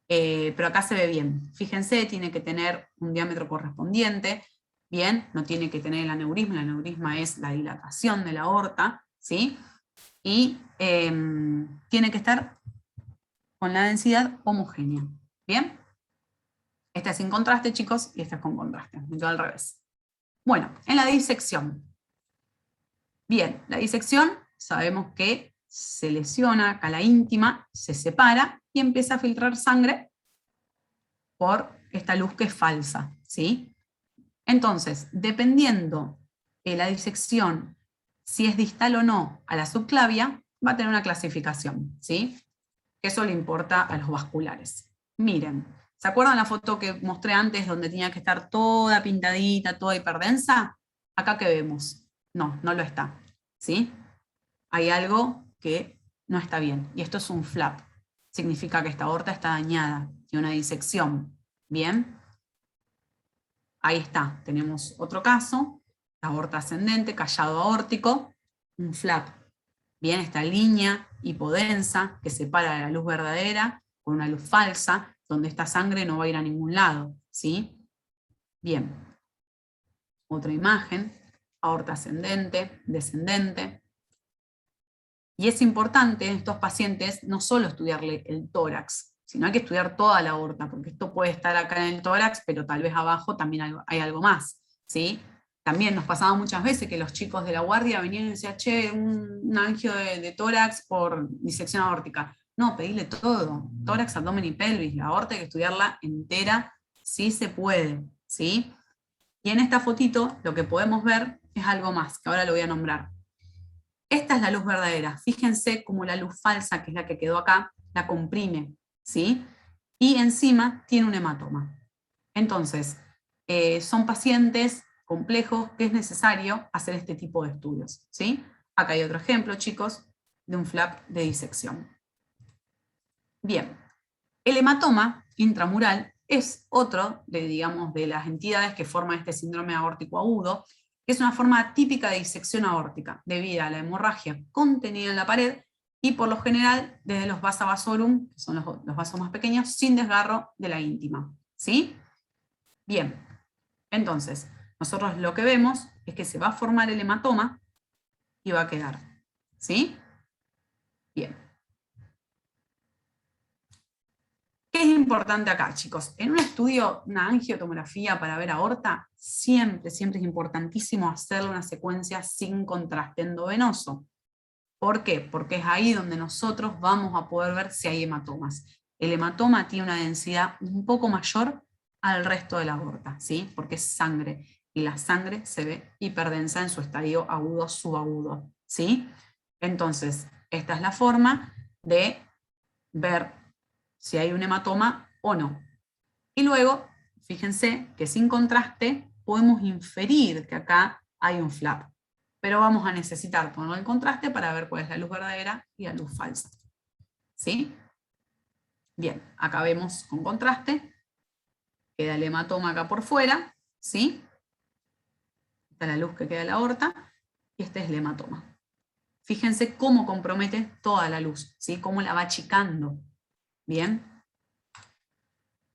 pero acá se ve bien. Fíjense, tiene que tener un diámetro correspondiente, bien, no tiene que tener el aneurisma es la dilatación de la aorta, ¿sí? Y tiene que estar con la densidad homogénea, ¿bien? Esta es sin contraste, chicos, y esta es con contraste, me quedo al revés. Bueno, en la disección. Bien, la disección, sabemos que se lesiona acá la íntima, se separa y empieza a filtrar sangre por esta luz que es falsa, ¿sí? Entonces, dependiendo de la disección, si es distal o no a la subclavia, va a tener una clasificación, ¿sí? Eso le importa a los vasculares. Miren, ¿se acuerdan la foto que mostré antes donde tenía que estar toda pintadita, toda hiperdensa? Acá que vemos, no lo está, ¿sí? Hay algo que no está bien, y esto es un flap. Significa que esta aorta está dañada, tiene una disección, ¿bien? Ahí está, tenemos otro caso, la aorta ascendente, callado aórtico, un flap. Bien, esta línea hipodensa que separa de la luz verdadera con una luz falsa, donde esta sangre no va a ir a ningún lado, ¿sí? Bien. Otra imagen, aorta ascendente, descendente. Y es importante en estos pacientes no solo estudiarle el tórax, sino hay que estudiar toda la aorta, porque esto puede estar acá en el tórax, pero tal vez abajo también hay algo más, ¿sí? También nos pasaba muchas veces que los chicos de la guardia venían y decían, che, un angio de tórax por disección aórtica. No, pedile todo, tórax, abdomen y pelvis, la aorta hay que estudiarla entera, sí se puede, ¿sí? Y en esta fotito lo que podemos ver es algo más, que ahora lo voy a nombrar. Esta es la luz verdadera, fíjense cómo la luz falsa, que es la que quedó acá, la comprime, ¿sí? Y encima tiene un hematoma. Entonces, son pacientes complejos que es necesario hacer este tipo de estudios, ¿sí? Acá hay otro ejemplo, chicos, de un flap de disección. Bien, el hematoma intramural es otro de las entidades que forman este síndrome aórtico agudo, que es una forma típica de disección aórtica, debido a la hemorragia contenida en la pared, y por lo general desde los vasa vasorum, que son los vasos más pequeños, sin desgarro de la íntima, ¿sí? Bien, entonces, nosotros lo que vemos es que se va a formar el hematoma y va a quedar, ¿sí? Bien. ¿Qué es importante acá, chicos? En un estudio, una angiotomografía para ver aorta, siempre es importantísimo hacerle una secuencia sin contraste endovenoso. ¿Por qué? Porque es ahí donde nosotros vamos a poder ver si hay hematomas. El hematoma tiene una densidad un poco mayor al resto de la aorta, ¿sí? Porque es sangre, y la sangre se ve hiperdensa en su estadio agudo subagudo, ¿sí? Entonces, esta es la forma de ver si hay un hematoma o no. Y luego, fíjense que sin contraste podemos inferir que acá hay un flap, pero vamos a necesitar poner el contraste para ver cuál es la luz verdadera y la luz falsa, ¿sí? Bien, acá vemos con contraste, queda el hematoma acá por fuera, ¿sí? Esta es la luz que queda en la aorta, y este es el hematoma. Fíjense cómo compromete toda la luz, ¿sí? Cómo la va achicando. Bien.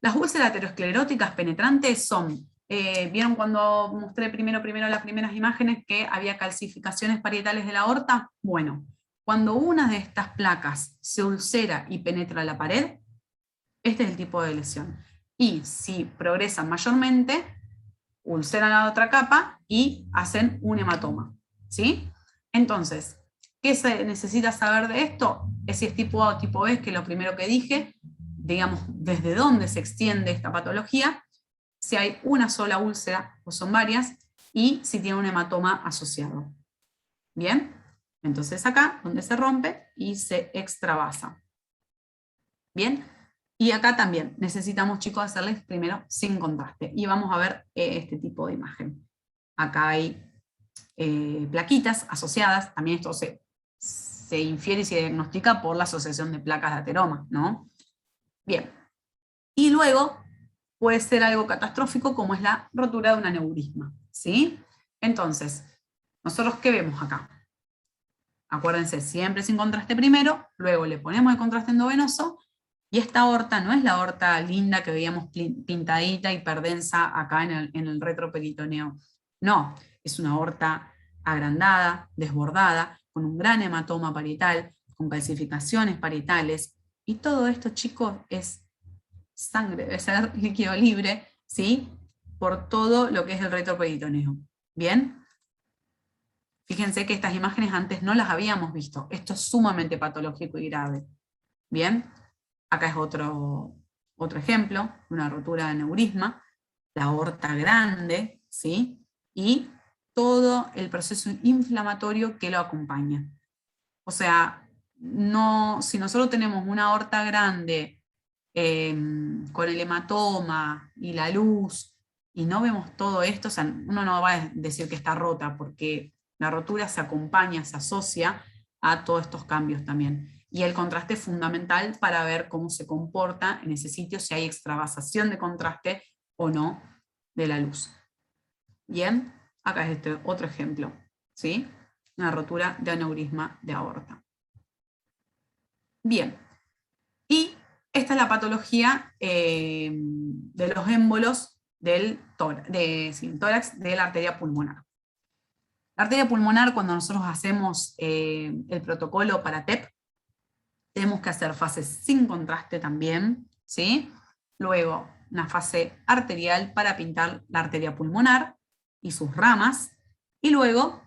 Las úlceras ateroscleróticas penetrantes son, ¿vieron cuando mostré primero las primeras imágenes que había calcificaciones parietales de la aorta? Bueno, cuando una de estas placas se ulcera y penetra la pared, este es el tipo de lesión. Y si progresan mayormente, ulceran la otra capa y hacen un hematoma, ¿sí? Entonces, ¿qué se necesita saber de esto? Es si es tipo A o tipo B, que es lo primero que dije, digamos, desde dónde se extiende esta patología, si hay una sola úlcera o son varias, y si tiene un hematoma asociado. ¿Bien? Entonces acá, donde se rompe y se extravasa. ¿Bien? Y acá también necesitamos, chicos, hacerles primero sin contraste. Y vamos a ver este tipo de imagen. Acá hay plaquitas asociadas, también esto se infiere y se diagnostica por la asociación de placas de ateroma, ¿no? Bien. Y luego puede ser algo catastrófico como es la rotura de un aneurisma, ¿sí? Entonces, ¿nosotros qué vemos acá? Acuérdense, siempre sin contraste primero, luego le ponemos el contraste endovenoso, y esta aorta no es la aorta linda que veíamos pintadita, hiperdensa acá en el retroperitoneo. No, es una aorta agrandada, desbordada, con un gran hematoma parietal, con calcificaciones parietales, y todo esto, chicos, es sangre, debe ser líquido libre, ¿sí? Por todo lo que es el retroperitoneo. ¿Bien? Fíjense que estas imágenes antes no las habíamos visto. Esto es sumamente patológico y grave. ¿Bien? Acá es otro ejemplo, una rotura de aneurisma, la aorta grande, ¿sí? Y todo el proceso inflamatorio que lo acompaña. O sea, si nosotros tenemos una aorta grande con el hematoma y la luz, y no vemos todo esto, o sea, uno no va a decir que está rota, porque la rotura se acompaña, se asocia a todos estos cambios también. Y el contraste es fundamental para ver cómo se comporta en ese sitio, si hay extravasación de contraste o no de la luz. Bien, acá es este otro ejemplo, ¿sí? Una rotura de aneurisma de aorta. Bien, y esta es la patología de los émbolos del tórax de la arteria pulmonar. La arteria pulmonar, cuando nosotros hacemos el protocolo para TEP, tenemos que hacer fases sin contraste también, ¿sí? Luego, una fase arterial para pintar la arteria pulmonar y sus ramas, y luego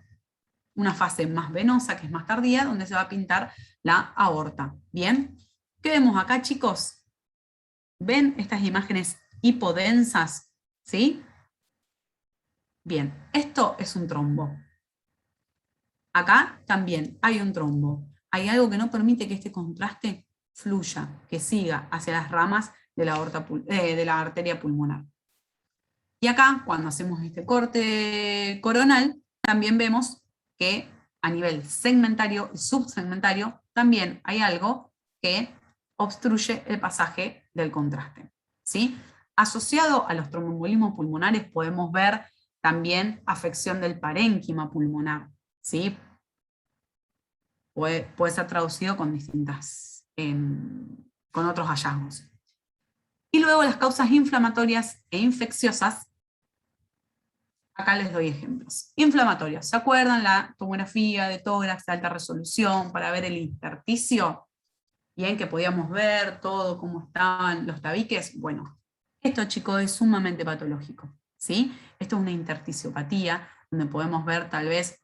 una fase más venosa, que es más tardía, donde se va a pintar la aorta. ¿Bien? ¿Qué vemos acá, chicos? ¿Ven estas imágenes hipodensas? ¿Sí? Bien, esto es un trombo. Acá también hay un trombo. Hay algo que no permite que este contraste fluya, que siga hacia las ramas de la arteria pulmonar. Y acá, cuando hacemos este corte coronal, también vemos que a nivel segmentario y subsegmentario también hay algo que obstruye el pasaje del contraste, ¿sí? Asociado a los tromboembolismos pulmonares podemos ver también afección del parénquima pulmonar, ¿sí? Puede ser traducido con con otros hallazgos. Y luego las causas inflamatorias e infecciosas. Acá les doy ejemplos. Inflamatorios. ¿Se acuerdan la tomografía de tórax de alta resolución para ver el intersticio? Bien, que podíamos ver todo, cómo estaban los tabiques. Bueno, esto, chicos, es sumamente patológico, ¿sí? Esto es una intersticiopatía, donde podemos ver tal vez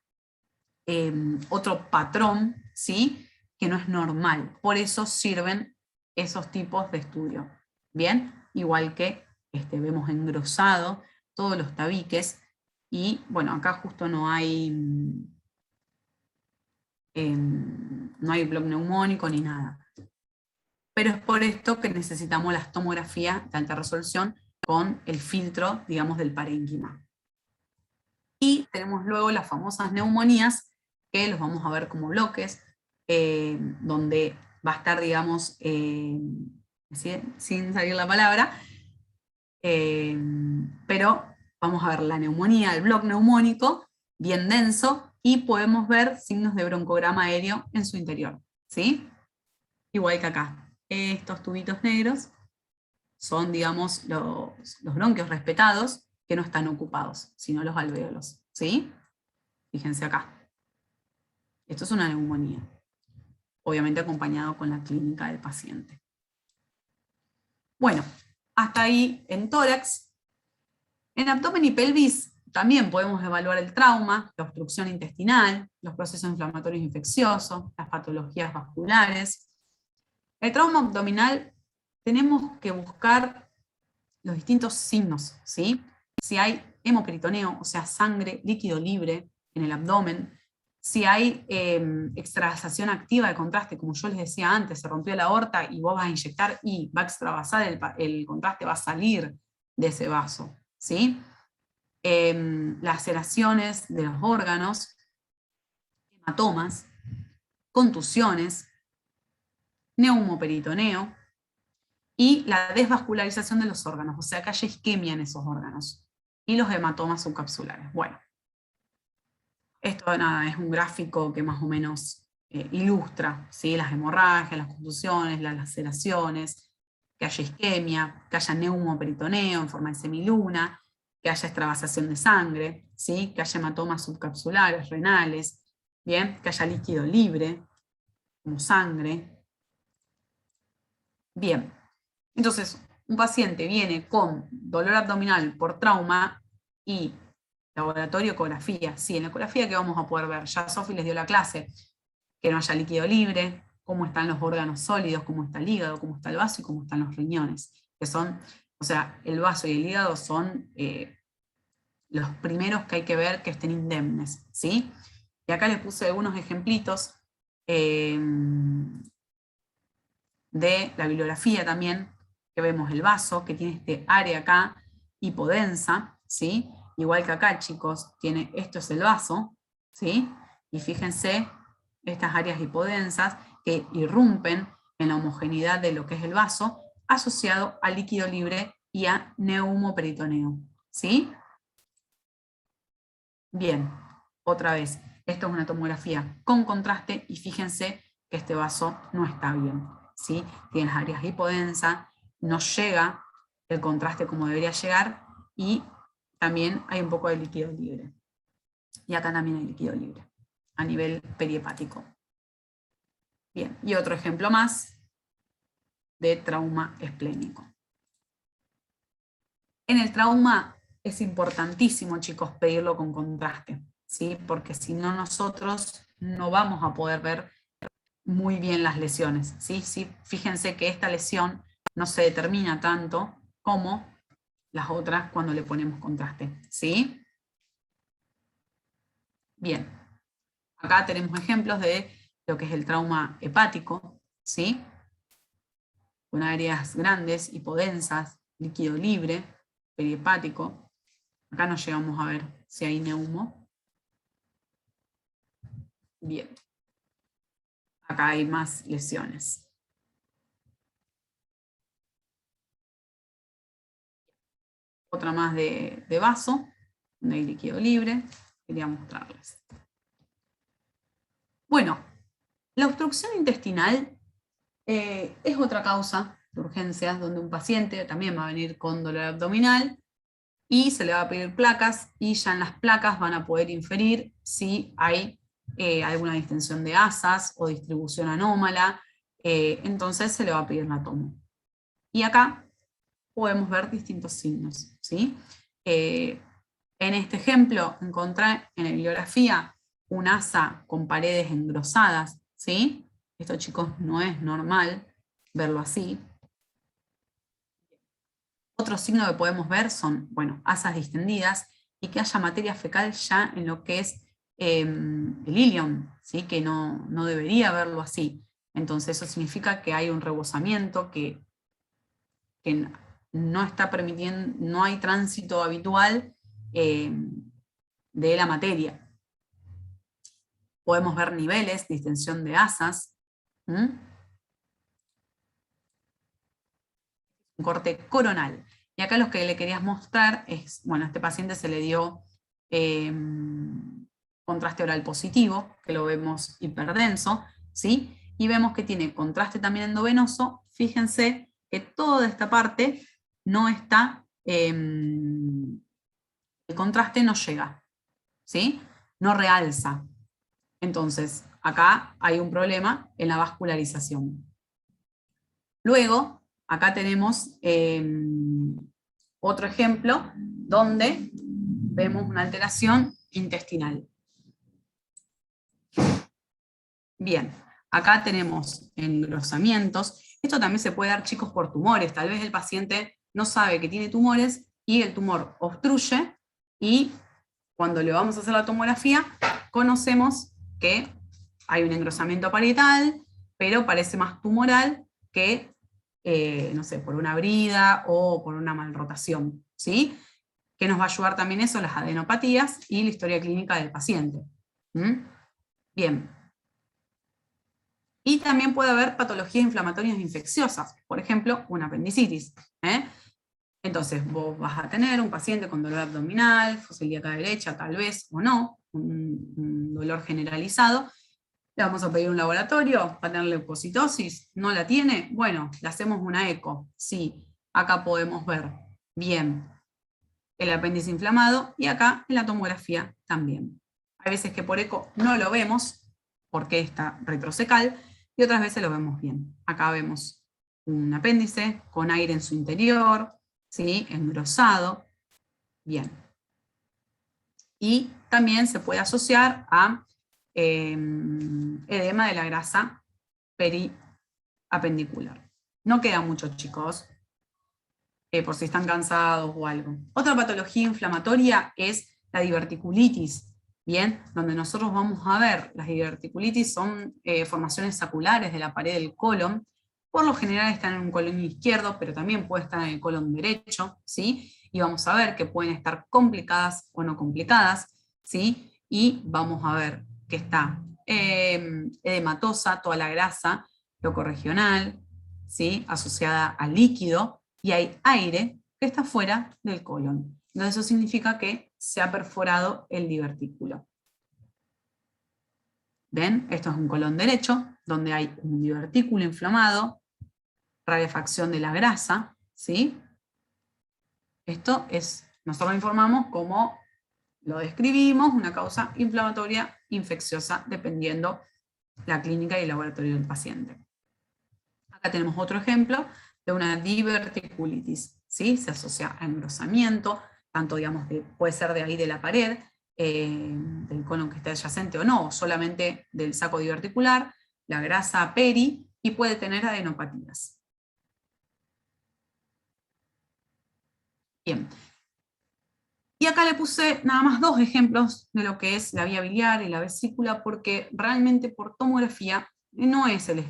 otro patrón, ¿sí? Que no es normal. Por eso sirven esos tipos de estudio. Bien, igual que vemos engrosado todos los tabiques, y bueno, acá justo no hay bloc neumónico ni nada. Pero es por esto que necesitamos las tomografías de alta resolución con el filtro, digamos, del parénquima. Y tenemos luego las famosas neumonías, que los vamos a ver como bloques, donde va a estar, digamos, sin salir la palabra, pero vamos a ver la neumonía, el bloque neumónico, bien denso, y podemos ver signos de broncograma aéreo en su interior, ¿sí? Igual que acá. Estos tubitos negros son, digamos, los bronquios respetados que no están ocupados, sino los alvéolos, ¿sí? Fíjense acá. Esto es una neumonía, obviamente acompañado con la clínica del paciente. Bueno, hasta ahí en tórax. En abdomen y pelvis también podemos evaluar el trauma, la obstrucción intestinal, los procesos inflamatorios infecciosos, las patologías vasculares. El trauma abdominal tenemos que buscar los distintos signos, ¿sí? Si hay hemoperitoneo, o sea, sangre, líquido libre en el abdomen, si hay extravasación activa de contraste, como yo les decía antes, se rompió la aorta y vos vas a inyectar y va a extravasar el contraste, va a salir de ese vaso, ¿sí? Laceraciones de los órganos, hematomas, contusiones, neumoperitoneo y la desvascularización de los órganos, o sea que haya isquemia en esos órganos, y los hematomas subcapsulares. Bueno, esto nada, es un gráfico que más o menos ilustra, ¿sí? Las hemorragias, las contusiones, las laceraciones, que haya isquemia, que haya neumoperitoneo en forma de semiluna, que haya extravasación de sangre, ¿sí? Que haya hematomas subcapsulares, renales, ¿bien? Que haya líquido libre, como sangre. Bien, entonces un paciente viene con dolor abdominal por trauma y laboratorio, ecografía. Sí, en la ecografía que vamos a poder ver, ya Sofi les dio la clase, que no haya líquido libre, cómo están los órganos sólidos, cómo está el hígado, cómo está el vaso y cómo están los riñones, que son, o sea, el vaso y el hígado son los primeros que hay que ver que estén indemnes, ¿sí? Y acá les puse algunos ejemplitos de la bibliografía también, que vemos el vaso, que tiene este área acá, hipodensa, ¿sí? Igual que acá, chicos, tiene, esto es el vaso, ¿sí? Y fíjense, estas áreas hipodensas que irrumpen en la homogeneidad de lo que es el vaso, asociado a líquido libre y a neumoperitoneo, ¿sí? Bien, otra vez, esto es una tomografía con contraste y fíjense que este vaso no está bien, ¿sí? Tiene las áreas hipodensas, no llega el contraste como debería llegar y también hay un poco de líquido libre. Y acá también hay líquido libre, a nivel perihepático. Bien, y otro ejemplo más de trauma esplénico. En el trauma es importantísimo, chicos, pedirlo con contraste, ¿sí? Porque si no nosotros no vamos a poder ver muy bien las lesiones, ¿sí? Sí, fíjense que esta lesión no se determina tanto como las otras cuando le ponemos contraste, ¿sí? Bien, acá tenemos ejemplos de lo que es el trauma hepático, ¿sí? Con áreas grandes, hipodensas, líquido libre, perihepático. Acá no llegamos a ver si hay neumo. Bien. Acá hay más lesiones. Otra más de vaso, donde hay líquido libre. Quería mostrarles. Bueno, la obstrucción intestinal es otra causa de urgencias donde un paciente también va a venir con dolor abdominal y se le va a pedir placas y ya en las placas van a poder inferir si hay alguna distensión de asas o distribución anómala, entonces se le va a pedir la tomo. Y acá podemos ver distintos signos, ¿sí? En este ejemplo encontré en la bibliografía un asa con paredes engrosadas, ¿sí? Esto, chicos, no es normal verlo así. Otro signo que podemos ver son, bueno, asas distendidas y que haya materia fecal ya en lo que es el ilion, ¿sí? Que no debería verlo así. Entonces eso significa que hay un rebosamiento, que no está permitiendo, no hay tránsito habitual de la materia. Podemos ver niveles, distensión de asas. Un corte coronal. Y acá lo que le querías mostrar es, bueno, a este paciente se le dio contraste oral positivo, que lo vemos hiperdenso, ¿sí? Y vemos que tiene contraste también endovenoso. Fíjense que toda esta parte no está, el contraste no llega, ¿sí? No realza. Entonces, acá hay un problema en la vascularización. Luego, acá tenemos otro ejemplo donde vemos una alteración intestinal. Bien, acá tenemos engrosamientos. Esto también se puede dar, chicos, por tumores. Tal vez el paciente no sabe que tiene tumores y el tumor obstruye y cuando le vamos a hacer la tomografía, conocemos que hay un engrosamiento parietal, pero parece más tumoral que, no sé, por una brida o por una malrotación, ¿sí? Que nos va a ayudar también eso, las adenopatías y la historia clínica del paciente. ¿Mm? Bien. Y también puede haber patologías inflamatorias infecciosas, por ejemplo, una apendicitis. Entonces, vos vas a tener un paciente con dolor abdominal, fosa ilíaca derecha, tal vez, o no, un dolor generalizado. Le vamos a pedir un laboratorio, va a tener leucocitosis, ¿no la tiene? Bueno, le hacemos una eco. Sí, acá podemos ver bien el apéndice inflamado y acá en la tomografía también. Hay veces que por eco no lo vemos porque está retrocecal y otras veces lo vemos bien. Acá vemos un apéndice con aire en su interior, ¿sí? Engrosado, bien. Y también se puede asociar a edema de la grasa periapendicular. No queda mucho, chicos, por si están cansados o algo. Otra patología inflamatoria es la diverticulitis, ¿bien? Donde nosotros vamos a ver, las diverticulitis son formaciones saculares de la pared del colon. Por lo general están en un colon izquierdo, pero también puede estar en el colon derecho, ¿sí? Y vamos a ver que pueden estar complicadas o no complicadas, ¿sí? Y vamos a ver que está edematosa, toda la grasa locorregional, ¿sí? Asociada al líquido, y hay aire que está fuera del colon. Entonces eso significa que se ha perforado el divertículo. ¿Ven? Esto es un colon derecho, donde hay un divertículo inflamado, rarefacción de la grasa, ¿sí? Esto es, nosotros informamos cómo lo describimos, una causa inflamatoria infecciosa, dependiendo la clínica y el laboratorio del paciente. Acá tenemos otro ejemplo de una diverticulitis, ¿sí? Se asocia a engrosamiento, tanto digamos que puede ser de ahí de la pared, del colon que esté adyacente o no, solamente del saco diverticular, la grasa peri, y puede tener adenopatías. Bien. Y acá le puse nada más 2 ejemplos de lo que es la vía biliar y la vesícula, porque realmente por tomografía no es el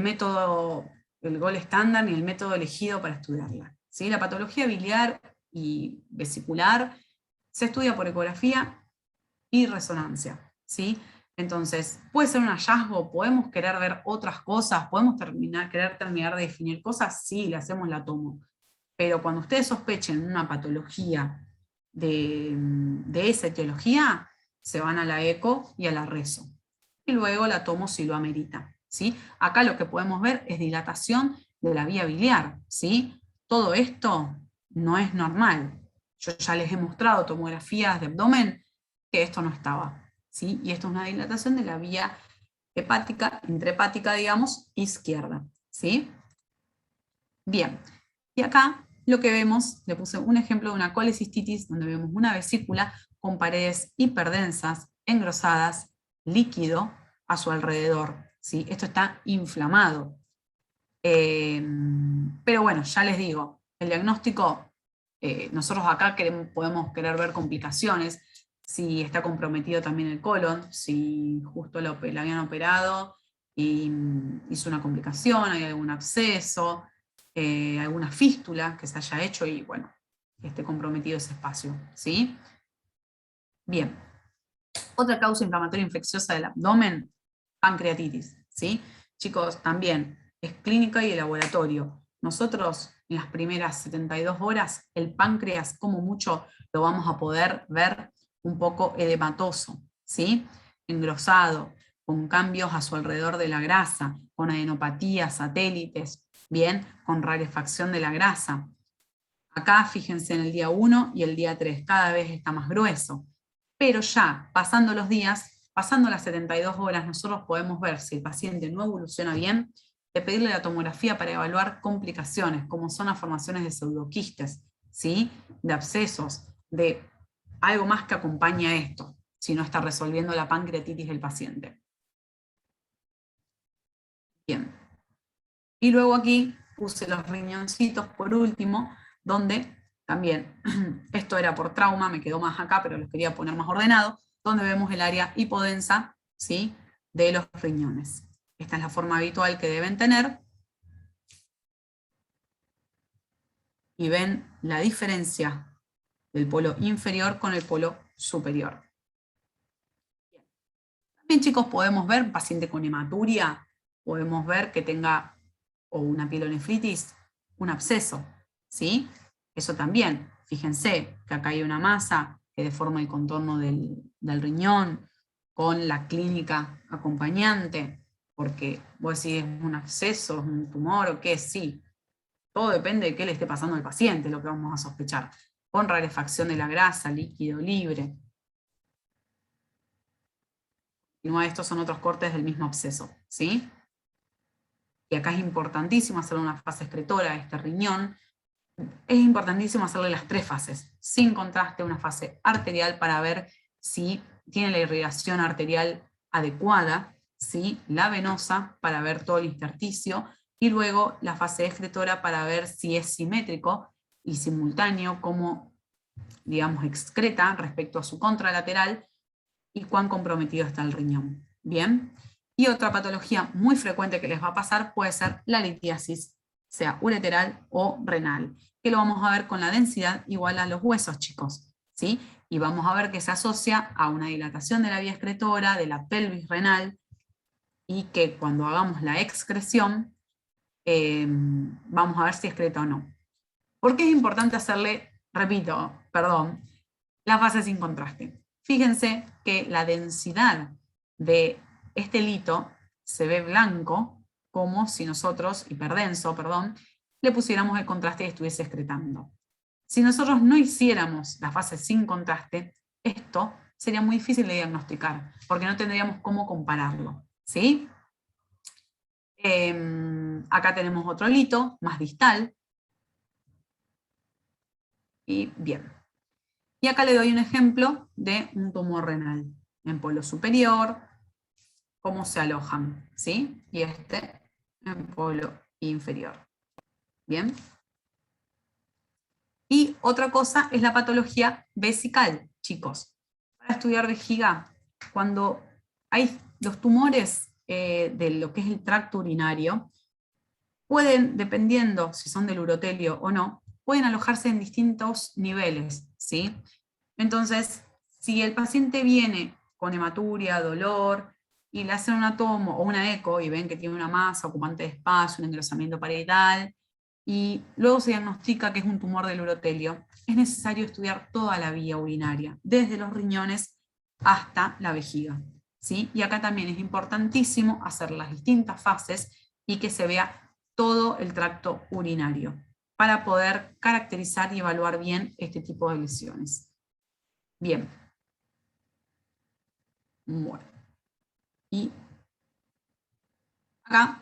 método, el gold estándar ni el método elegido para estudiarla, ¿sí? La patología biliar y vesicular se estudia por ecografía y resonancia, ¿sí? Entonces, puede ser un hallazgo, podemos querer ver otras cosas, podemos querer terminar de definir cosas, sí, le hacemos la tomo. Pero cuando ustedes sospechen una patología de esa etiología, se van a la eco y a la reso. Y luego la tomo si lo amerita, ¿sí? Acá lo que podemos ver es dilatación de la vía biliar, ¿sí? Todo esto no es normal. Yo ya les he mostrado tomografías de abdomen que esto no estaba, ¿sí? Y esto es una dilatación de la vía hepática, intrahepática, digamos, izquierda, ¿sí? Bien, y acá lo que vemos, le puse un ejemplo de una colecistitis, donde vemos una vesícula con paredes hiperdensas, engrosadas, líquido a su alrededor, ¿sí? Esto está inflamado. Pero bueno, ya les digo, el diagnóstico, nosotros acá podemos querer ver complicaciones, si está comprometido también el colon, si justo lo habían operado y hizo una complicación, hay algún absceso, alguna fístula que se haya hecho y bueno, que esté comprometido ese espacio, ¿sí? Bien. Otra causa inflamatoria infecciosa del abdomen, pancreatitis, ¿sí? Chicos, también es clínica y de laboratorio. Nosotros en las primeras 72 horas, el páncreas como mucho lo vamos a poder ver un poco edematoso, ¿sí? Engrosado, con cambios a su alrededor de la grasa, con adenopatías, satélites, bien, con rarefacción de la grasa. Acá fíjense en el día 1 y el día 3, cada vez está más grueso. Pero ya pasando los días, pasando las 72 horas, nosotros podemos ver si el paciente no evoluciona bien, de pedirle la tomografía para evaluar complicaciones, como son las formaciones de pseudoquistes, ¿sí? De abscesos, de algo más que acompaña a esto, si no está resolviendo la pancreatitis del paciente. Bien. Y luego aquí puse los riñoncitos por último, donde también, esto era por trauma, me quedó más acá, pero los quería poner más ordenado, donde vemos el área hipodensa, ¿sí?, de los riñones. Esta es la forma habitual que deben tener. Y ven la diferencia del polo inferior con el polo superior. También, chicos, podemos ver un paciente con hematuria, podemos ver que tenga o una pielonefritis, un absceso, ¿sí? Eso también, fíjense que acá hay una masa que deforma el contorno del riñón, con la clínica acompañante, porque vos decís, ¿es un absceso, es un tumor o qué? Sí, todo depende de qué le esté pasando al paciente, lo que vamos a sospechar, con rarefacción de la grasa, líquido libre. Y no, estos son otros cortes del mismo absceso, ¿sí? Y acá es importantísimo hacerle una fase excretora a este riñón. Es importantísimo hacerle las 3 fases, sin contraste, una fase arterial para ver si tiene la irrigación arterial adecuada, ¿sí?, la venosa para ver todo el intersticio, y luego la fase excretora para ver si es simétrico y simultáneo, cómo, digamos, excreta respecto a su contralateral y cuán comprometido está el riñón. Bien, y otra patología muy frecuente que les va a pasar puede ser la litiasis, sea ureteral o renal, que lo vamos a ver con la densidad igual a los huesos, chicos, ¿sí? Y vamos a ver que se asocia a una dilatación de la vía excretora, de la pelvis renal, y que cuando hagamos la excreción, vamos a ver si excreta o no. ¿Por qué es importante hacerle, repito, perdón, la fase sin contraste? Fíjense que la densidad de este lito se ve blanco, como si nosotros, hiperdenso, perdón, le pusiéramos el contraste y estuviese excretando. Si nosotros no hiciéramos la fase sin contraste, esto sería muy difícil de diagnosticar, porque no tendríamos cómo compararlo, ¿sí? Acá tenemos otro lito, más distal. Y bien. Y acá le doy un ejemplo de un tumor renal en polo superior, cómo se alojan, ¿sí? Y este en polo inferior. Bien. Y otra cosa es la patología vesical, chicos. Para estudiar vejiga, cuando hay los tumores de lo que es el tracto urinario, pueden, dependiendo si son del urotelio o no, pueden alojarse en distintos niveles, ¿sí? Entonces, si el paciente viene con hematuria, dolor, y le hacen una tomo o una eco y ven que tiene una masa ocupante de espacio, un engrosamiento parietal, y luego se diagnostica que es un tumor del urotelio, es necesario estudiar toda la vía urinaria, desde los riñones hasta la vejiga, ¿sí? Y acá también es importantísimo hacer las distintas fases y que se vea todo el tracto urinario, para poder caracterizar y evaluar bien este tipo de lesiones. Bien. Bueno. Y acá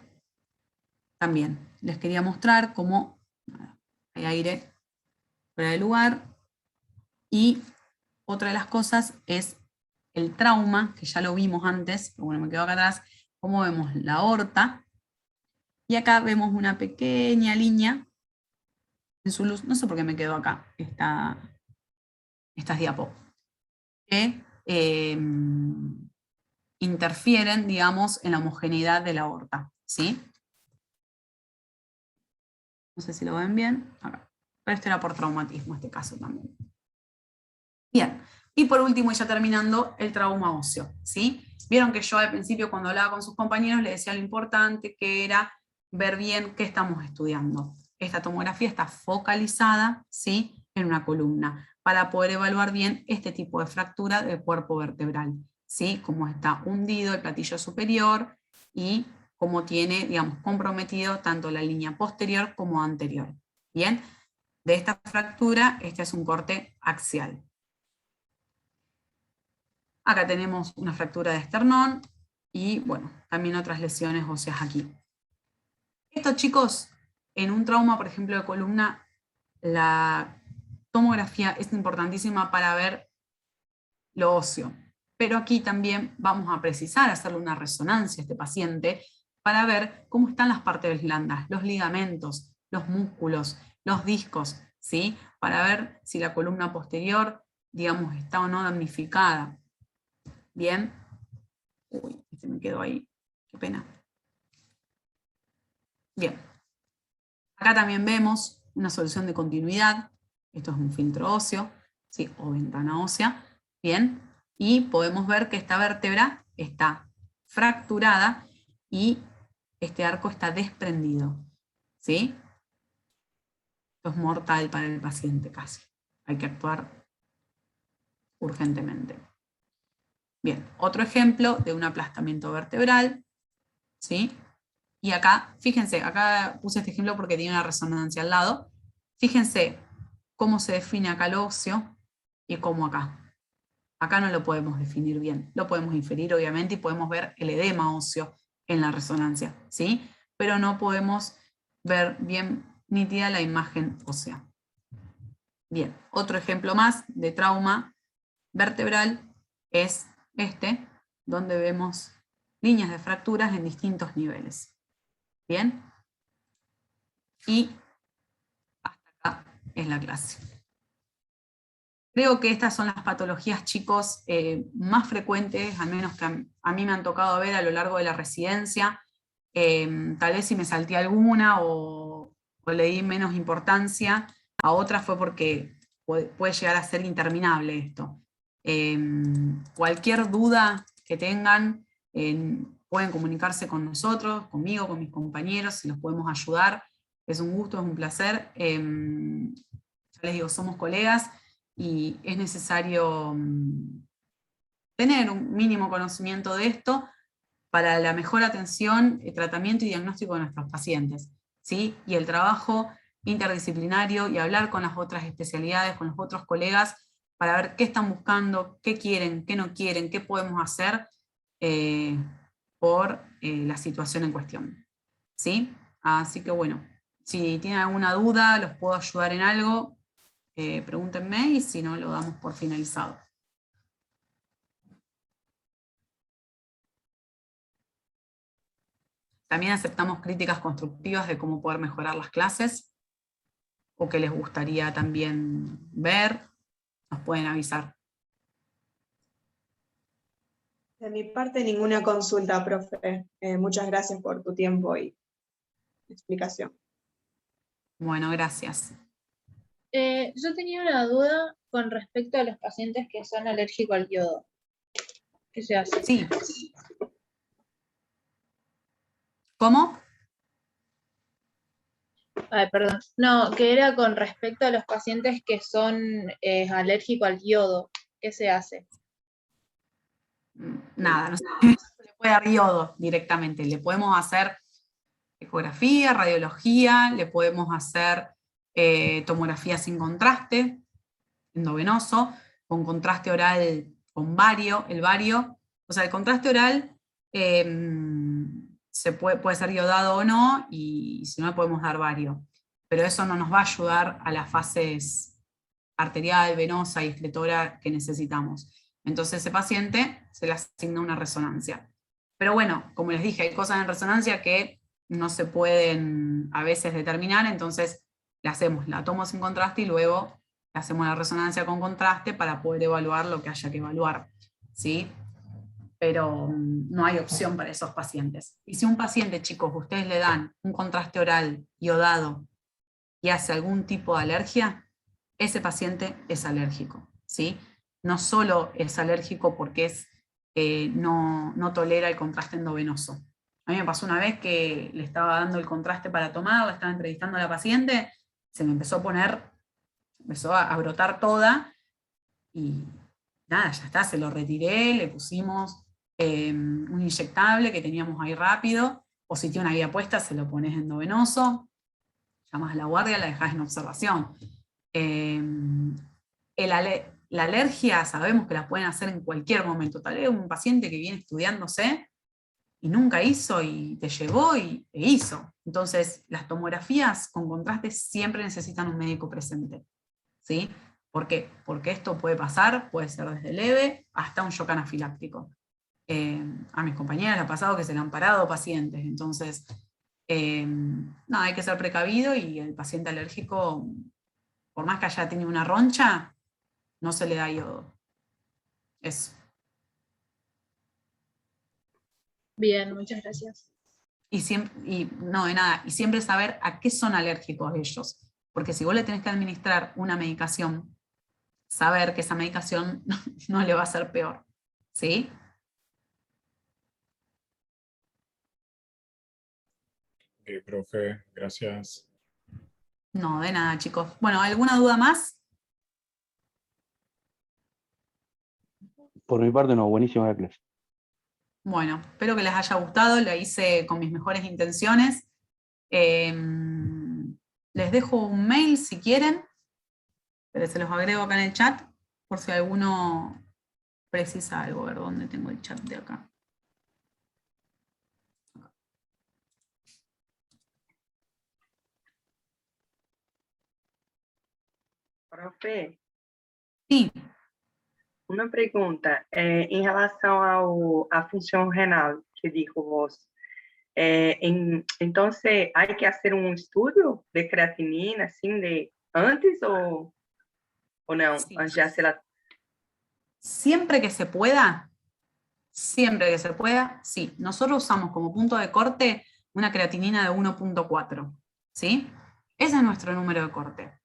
también les quería mostrar cómo hay aire fuera de lugar. Y otra de las cosas es el trauma, que ya lo vimos antes, pero bueno, me quedo acá atrás, cómo vemos la aorta. Y acá vemos una pequeña línea en su luz, no sé por qué me quedo acá, estas diapos, que interfieren, digamos, en la homogeneidad de la aorta, ¿sí? No sé si lo ven bien, acá. Pero esto era por traumatismo, este caso también. Bien, y por último, y ya terminando, el trauma óseo, ¿sí? Vieron que yo al principio, cuando hablaba con sus compañeros, les decía lo importante que era ver bien qué estamos estudiando. Esta tomografía está focalizada, ¿sí?, en una columna, para poder evaluar bien este tipo de fractura del cuerpo vertebral, ¿sí? Cómo está hundido el platillo superior y cómo tiene, digamos, comprometido tanto la línea posterior como anterior. Bien, de esta fractura, este es un corte axial. Acá tenemos una fractura de esternón y, bueno, también otras lesiones óseas aquí. Esto, chicos, en un trauma, por ejemplo, de columna, la tomografía es importantísima para ver lo óseo. Pero aquí también vamos a precisar hacerle una resonancia a este paciente para ver cómo están las partes blandas, los ligamentos, los músculos, los discos, ¿sí? Para ver si la columna posterior, digamos, está o no damnificada. Bien. Uy, este me quedó ahí. Qué pena. Bien. Acá también vemos una solución de continuidad. Esto es un filtro óseo, ¿sí? O ventana ósea. Bien. Y podemos ver que esta vértebra está fracturada y este arco está desprendido. ¿Sí? Esto es mortal para el paciente casi. Hay que actuar urgentemente. Bien, otro ejemplo de un aplastamiento vertebral. ¿Sí? Y acá, fíjense, acá puse este ejemplo porque tiene una resonancia al lado. Fíjense cómo se define acá el óseo y cómo acá. Acá no lo podemos definir bien. Lo podemos inferir, obviamente, y podemos ver el edema óseo en la resonancia, ¿sí? Pero no podemos ver bien nítida la imagen ósea. Bien, otro ejemplo más de trauma vertebral es este, donde vemos líneas de fracturas en distintos niveles. Bien. Y hasta acá es la clase. Creo que estas son las patologías, chicos, más frecuentes, al menos que a mí me han tocado ver a lo largo de la residencia. Tal vez si me salté alguna o le di menos importancia a otras fue porque puede llegar a ser interminable esto. Cualquier duda que tengan, pueden comunicarse con nosotros, conmigo, con mis compañeros, si los podemos ayudar. Es un gusto, es un placer. Ya les digo, somos colegas y es necesario tener un mínimo conocimiento de esto para la mejor atención, tratamiento y diagnóstico de nuestros pacientes, ¿sí? Y el trabajo interdisciplinario y hablar con las otras especialidades, con los otros colegas, para ver qué están buscando, qué quieren, qué no quieren, qué podemos hacer por la situación en cuestión, ¿sí? Así que bueno, si tienen alguna duda, los puedo ayudar en algo, pregúntenme y si no, lo damos por finalizado. También aceptamos críticas constructivas de cómo poder mejorar las clases, o qué les gustaría también ver, nos pueden avisar. De mi parte, ninguna consulta, profe. Muchas gracias por tu tiempo y explicación. Bueno, gracias. Yo tenía una duda con respecto a los pacientes que son alérgicos al yodo. ¿Qué se hace? Sí. ¿Cómo? Ay, perdón. No, que era con respecto a los pacientes que son alérgicos al yodo. ¿Qué se hace? Nada, no se le puede dar yodo directamente. Le podemos hacer ecografía, radiología, le podemos hacer tomografía sin contraste, endovenoso, con contraste oral con bario. El bario, o sea, el contraste oral puede ser iodado o no, y si no, le podemos dar bario. Pero eso no nos va a ayudar a las fases arterial, venosa y excretora que necesitamos. Entonces ese paciente se le asigna una resonancia. Pero bueno, como les dije, hay cosas en resonancia que no se pueden a veces determinar, entonces la tomo sin contraste y luego le hacemos la resonancia con contraste para poder evaluar lo que haya que evaluar, ¿sí? Pero no hay opción para esos pacientes. Y si un paciente, chicos, ustedes le dan un contraste oral iodado y hace algún tipo de alergia, ese paciente es alérgico, ¿sí? No solo es alérgico porque no tolera el contraste endovenoso. A mí me pasó una vez que le estaba dando el contraste para tomar, la estaba entrevistando a la paciente, se me empezó a brotar toda, y nada, ya está, se lo retiré, le pusimos un inyectable que teníamos ahí rápido, o si tiene una guía puesta, se lo pones endovenoso, llamas a la guardia, la dejas en observación. La alergia sabemos que la pueden hacer en cualquier momento. Tal vez un paciente que viene estudiándose y nunca hizo y te llegó e hizo. Entonces, las tomografías con contraste siempre necesitan un médico presente, ¿sí? ¿Por qué? Porque esto puede pasar, puede ser desde leve hasta un shock anafiláctico. A mis compañeras les ha pasado que se le han parado pacientes, entonces nada, hay que ser precavido, y el paciente alérgico, por más que haya tenido una roncha, no se le da yodo. Eso. Bien, muchas gracias. Y no, de nada, y siempre saber a qué son alérgicos ellos. Porque si vos le tenés que administrar una medicación, saber que esa medicación no le va a hacer peor. ¿Sí? Ok, profe, gracias. No, de nada, chicos. Bueno, ¿alguna duda más? Por mi parte, no, buenísima la clase. Bueno, espero que les haya gustado, la hice con mis mejores intenciones. Les dejo un mail si quieren, pero se los agrego acá en el chat, por si alguno precisa algo. A ver, ¿dónde tengo el chat de acá? Profe, Sí, uma pergunta. Em relação à função renal que dijo vos, então, há que fazer um estudo de creatinina, assim, antes ou não? Sí. Antes de hacer la... siempre que se pueda, sí. Nosotros usamos como punto de corte una creatinina de 1.4, ¿sí? Ese es nuestro número de corte.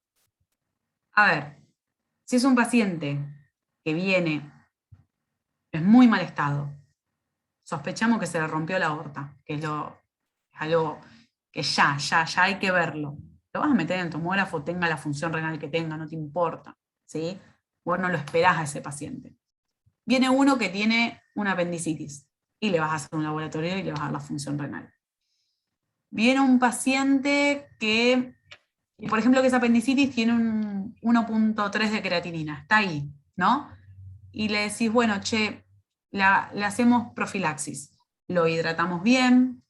A ver, si es un paciente que viene en muy mal estado, sospechamos que se le rompió la aorta, que es algo que ya hay que verlo. Lo vas a meter en el tomógrafo, tenga la función renal que tenga, no te importa, ¿sí? Vos no lo esperás a ese paciente. Viene uno que tiene una apendicitis y le vas a hacer un laboratorio y le vas a dar la función renal. Viene un paciente que, por ejemplo, que esa apendicitis tiene un 1.3 de creatinina, está ahí, ¿no? Y le decís, bueno, che, le hacemos profilaxis, lo hidratamos bien,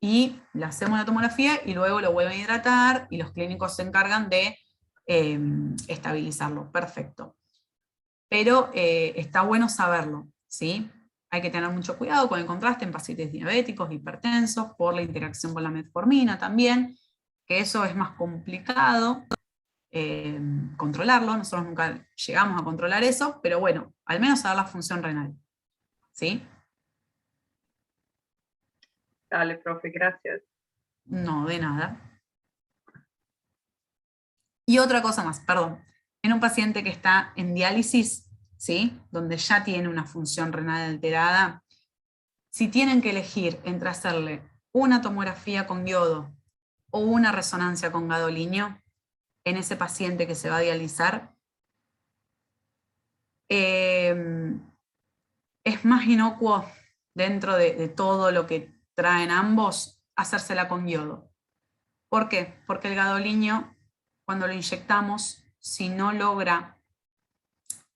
y le hacemos la tomografía y luego lo vuelven a hidratar y los clínicos se encargan de estabilizarlo. Perfecto. Pero está bueno saberlo, ¿sí? Hay que tener mucho cuidado con el contraste en pacientes diabéticos, hipertensos, por la interacción con la metformina también, que eso es más complicado controlarlo. Nosotros nunca llegamos a controlar eso, pero bueno, al menos saber la función renal, ¿sí? Dale, profe, gracias. No, de nada. Y otra cosa más, perdón. En un paciente que está en diálisis, ¿sí? Donde ya tiene una función renal alterada, si tienen que elegir entre hacerle una tomografía con yodo o una resonancia con gadolinio, en ese paciente que se va a dializar, es más inocuo dentro de todo lo que traen ambos, hacérsela con yodo. ¿Por qué? Porque el gadolinio, cuando lo inyectamos, si no logra,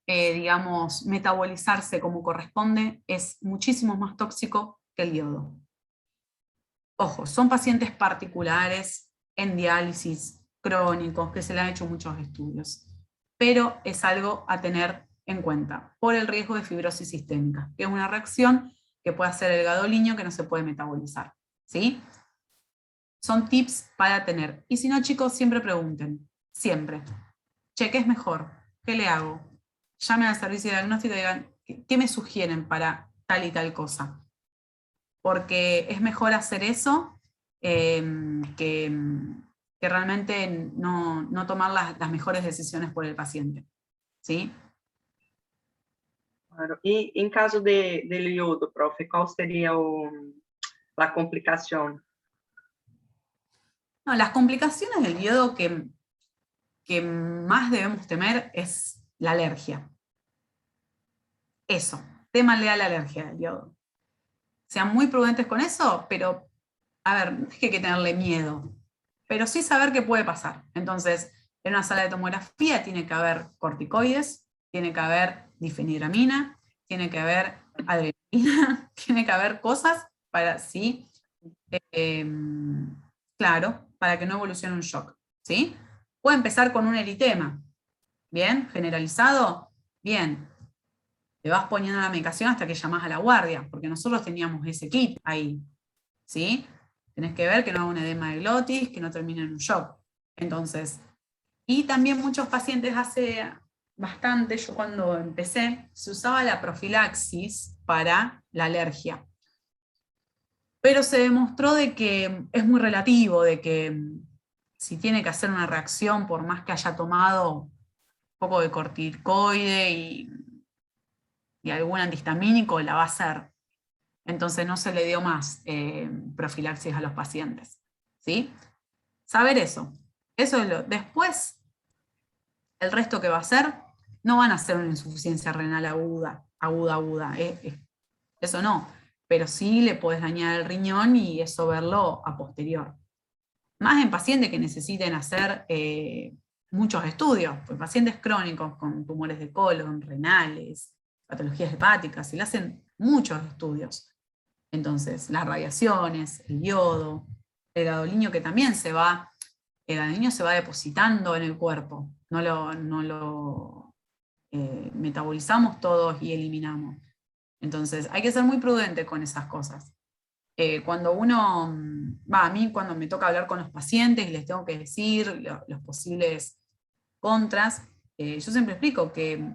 digamos, metabolizarse como corresponde, es muchísimo más tóxico que el yodo. Ojo, son pacientes particulares, en diálisis, crónicos, que se le han hecho muchos estudios, pero es algo a tener en cuenta por el riesgo de fibrosis sistémica, que es una reacción que puede hacer el gadolinio que no se puede metabolizar, ¿sí? Son tips para tener. Y si no, chicos, siempre pregunten, siempre. Che, ¿qué es mejor? ¿Qué le hago? Llamen al servicio de diagnóstico y digan, ¿qué me sugieren para tal y tal cosa? Porque es mejor hacer eso que realmente no tomar las mejores decisiones por el paciente, ¿sí? Claro. E em caso del iodo, profe, qual seria a complicação? No, las complicaciones del yodo que más debemos temer es la alergia. Eso, témanle a la alergia del yodo. Sean muy prudentes con eso, pero, a ver, no es que hay que tenerle miedo, pero sí saber qué puede pasar. Entonces, en una sala de tomografía tiene que haber corticoides, tiene que haber difenidramina, tiene que haber adrenalina, tiene que haber cosas para, sí, claro, para que no evolucione un shock, ¿sí? Puede empezar con un eritema, ¿bien? Generalizado, bien. Te vas poniendo la medicación hasta que llamás a la guardia, porque nosotros teníamos ese kit ahí, ¿sí? Tenés que ver que no haga un edema de glotis, que no termine en un shock. Entonces, y también muchos pacientes hace bastante, yo cuando empecé, se usaba la profilaxis para la alergia. Pero se demostró de que es muy relativo, de que si tiene que hacer una reacción, por más que haya tomado un poco de corticoide y algún antihistamínico, la va a hacer. Entonces no se le dio más profilaxis a los pacientes, ¿sí? Saber eso. Eso es después, el resto que va a hacer, no van a ser una insuficiencia renal aguda. Eso no. Pero sí le puedes dañar el riñón y eso verlo a posterior. Más en pacientes que necesiten hacer muchos estudios, pues pacientes crónicos con tumores de colon, renales, patologías hepáticas, se le hacen muchos estudios. Entonces, las radiaciones, el yodo, el gadolinium que también el gadolinium se va depositando en el cuerpo, no lo metabolizamos todos y eliminamos. Entonces, hay que ser muy prudente con esas cosas. Cuando a mí cuando me toca hablar con los pacientes y les tengo que decir los posibles contras, yo siempre explico que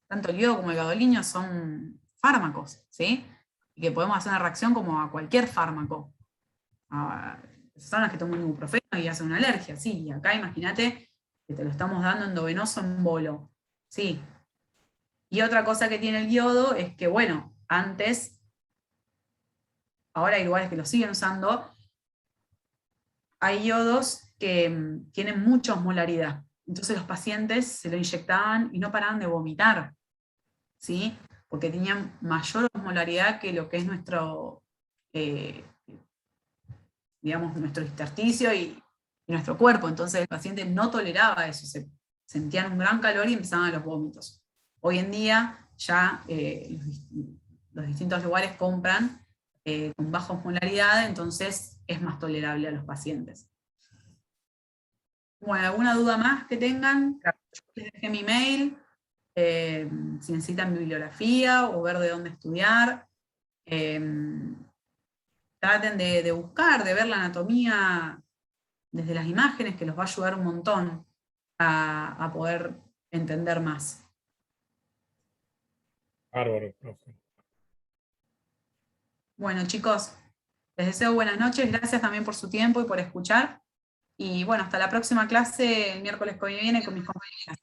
tanto el yodo como el gadolinium son fármacos, ¿sí? Y que podemos hacer una reacción como a cualquier fármaco. A personas que toman un ibuprofeno y hacen una alergia, sí, y acá imagínate que te lo estamos dando endovenoso en bolo, sí. Y otra cosa que tiene el yodo es que, bueno, antes, ahora hay lugares que lo siguen usando, hay yodos que tienen mucha osmolaridad. Entonces los pacientes se lo inyectaban y no paraban de vomitar, ¿sí? Porque tenían mayor osmolaridad que lo que es nuestro, digamos, nuestro intersticio y nuestro cuerpo. Entonces el paciente no toleraba eso, sentían un gran calor y empezaban los vómitos. Hoy en día ya los distintos lugares compran con baja osmolaridad, entonces es más tolerable a los pacientes. Bueno, ¿alguna duda más que tengan? Les dejé mi mail, si necesitan bibliografía o ver de dónde estudiar. Traten de buscar, de ver la anatomía desde las imágenes, que los va a ayudar un montón a poder entender más. Bárbaro, profe. Bueno, chicos, les deseo buenas noches, gracias también por su tiempo y por escuchar. Y bueno, hasta la próxima clase el miércoles que viene con mis compañeras.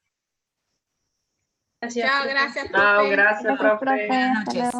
Gracias. Chao, gracias, Chao, profe. gracias, profe. Buenas noches.